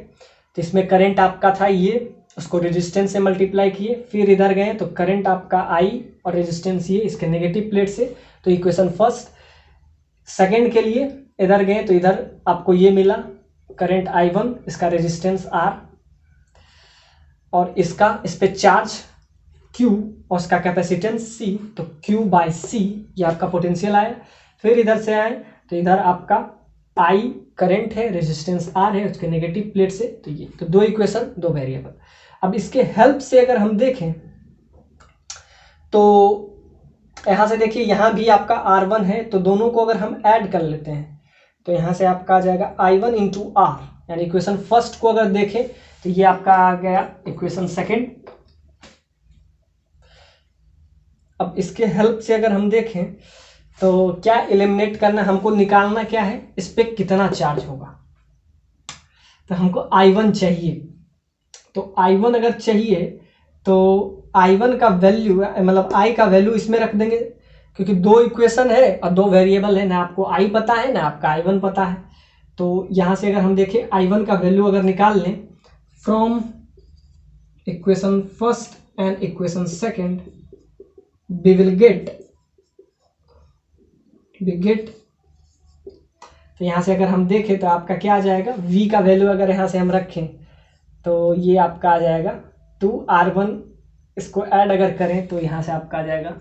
तो इसमें करंट आपका था ये, उसको रेजिस्टेंस से मल्टीप्लाई किए, फिर इधर गए तो करंट आपका I और रेजिस्टेंस ये इसके नेगेटिव प्लेट से। तो इक्वेशन फर्स्ट। सेकंड के लिए इधर गए तो इधर आपको ये मिला करंट I1, इसका रेजिस्टेंस R, और इसका इस पे चार्ज Q और उसका कैपेसिटेंस C, तो Q/C ये आपका पोटेंशियल आया। फिर इधर से आए तो इधर आपका I करंट है, रेजिस्टेंस R है उसके नेगेटिव प्लेट से। तो ये तो दो इक्वेशन, दो वेरिएबल। अब इसके हेल्प से अगर हम देखें तो यहाँ से देखिए, यहाँ भी आपका R1 है, तो दोनों को अगर हम ऐड कर लेते हैं तो यहाँ से आपका आ जाएगा I1 इंटू R, यानी इक्वेशन फर्स्ट को अगर देखें तो ये आपका आ गया इक्वेशन सेकंड। अब इसके हेल्प से अगर हम देखें तो क्या एलिमिनेट करना, हमको निकालना क्या है, इस पे कितना चार्ज होगा। तो हमको I1 चाहिए, तो I1 अगर चाहिए तो I1 का वैल्यू, मतलब I का वैल्यू इसमें रख देंगे, क्योंकि दो इक्वेशन है और दो वेरिएबल है, ना आपको I पता है ना आपका I1 पता है। तो यहाँ से अगर हम देखें I1 का वैल्यू अगर निकाल लें from equation first and equation second, we will get तो यहाँ से अगर हम देखें तो आपका क्या आ जाएगा, V का वैल्यू अगर यहाँ से हम रखें तो ये आपका आ जाएगा 2R1, इसको ऐड अगर करें तो यहाँ से आपका आ जाएगा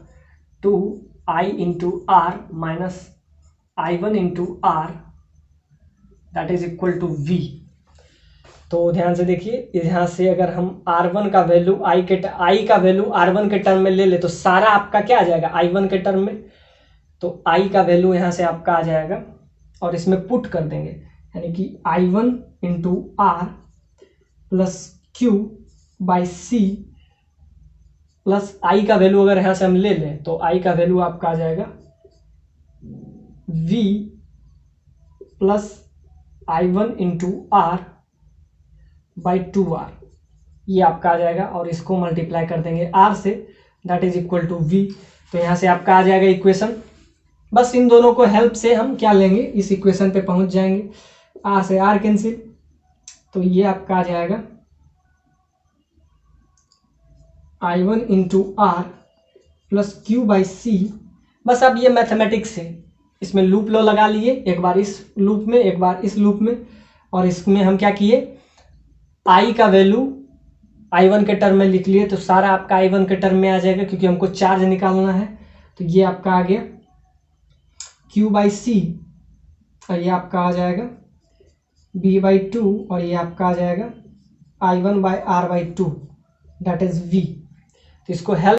2I into R minus I1 into R that is equal to V। तो ध्यान से देखिए, यहाँ से अगर हम R1 का वैल्यू I का वैल्यू R1 के टर्म में ले ले तो सारा आपका क्या आ जाएगा I1 के टर्म में, तो I का वैल्यू यहाँ से आपका आ जाएगा और इसमें पुट कर देंगे, यानी कि I1 into R plus Q/C plus I का वैल्यू अगर यहाँ से हम ले लें तो I का वैल्यू आपका आ जाएगा V plus I1 into R by 2R, ये आपका आ जाएगा, और इसको मल्टीप्लाई कर देंगे R से, that is equal to V। तो यहाँ से आपका आ जाएगा इक्वेशन। बस इन दोनों को हेल्प से हम क्या लेंगे, इस इक्वेशन पे पहुंच जाएंगे, R से R कैंसिल, तो ये आपका आ जाएगा I1 into R plus Q/C। बस अब ये मैथमेटिक्स है, इसमें लूप लो लगा लिए, एक बार इस लूप में एक बार इस लूप में, और इसमें हम क्या किए, I का वैल्यू I1 के टर्म में लिख लिए, तो सारा आपका I1 के टर्म में आ जाएगा क्योंकि हमको चार्ज निकालना है। तो ये आपका आ गया Q/C, और ये आपका आ जाएगा V/2, और ये आपका आ जाएगा I1/R/2 दैट इज V। तो इसको हेल्प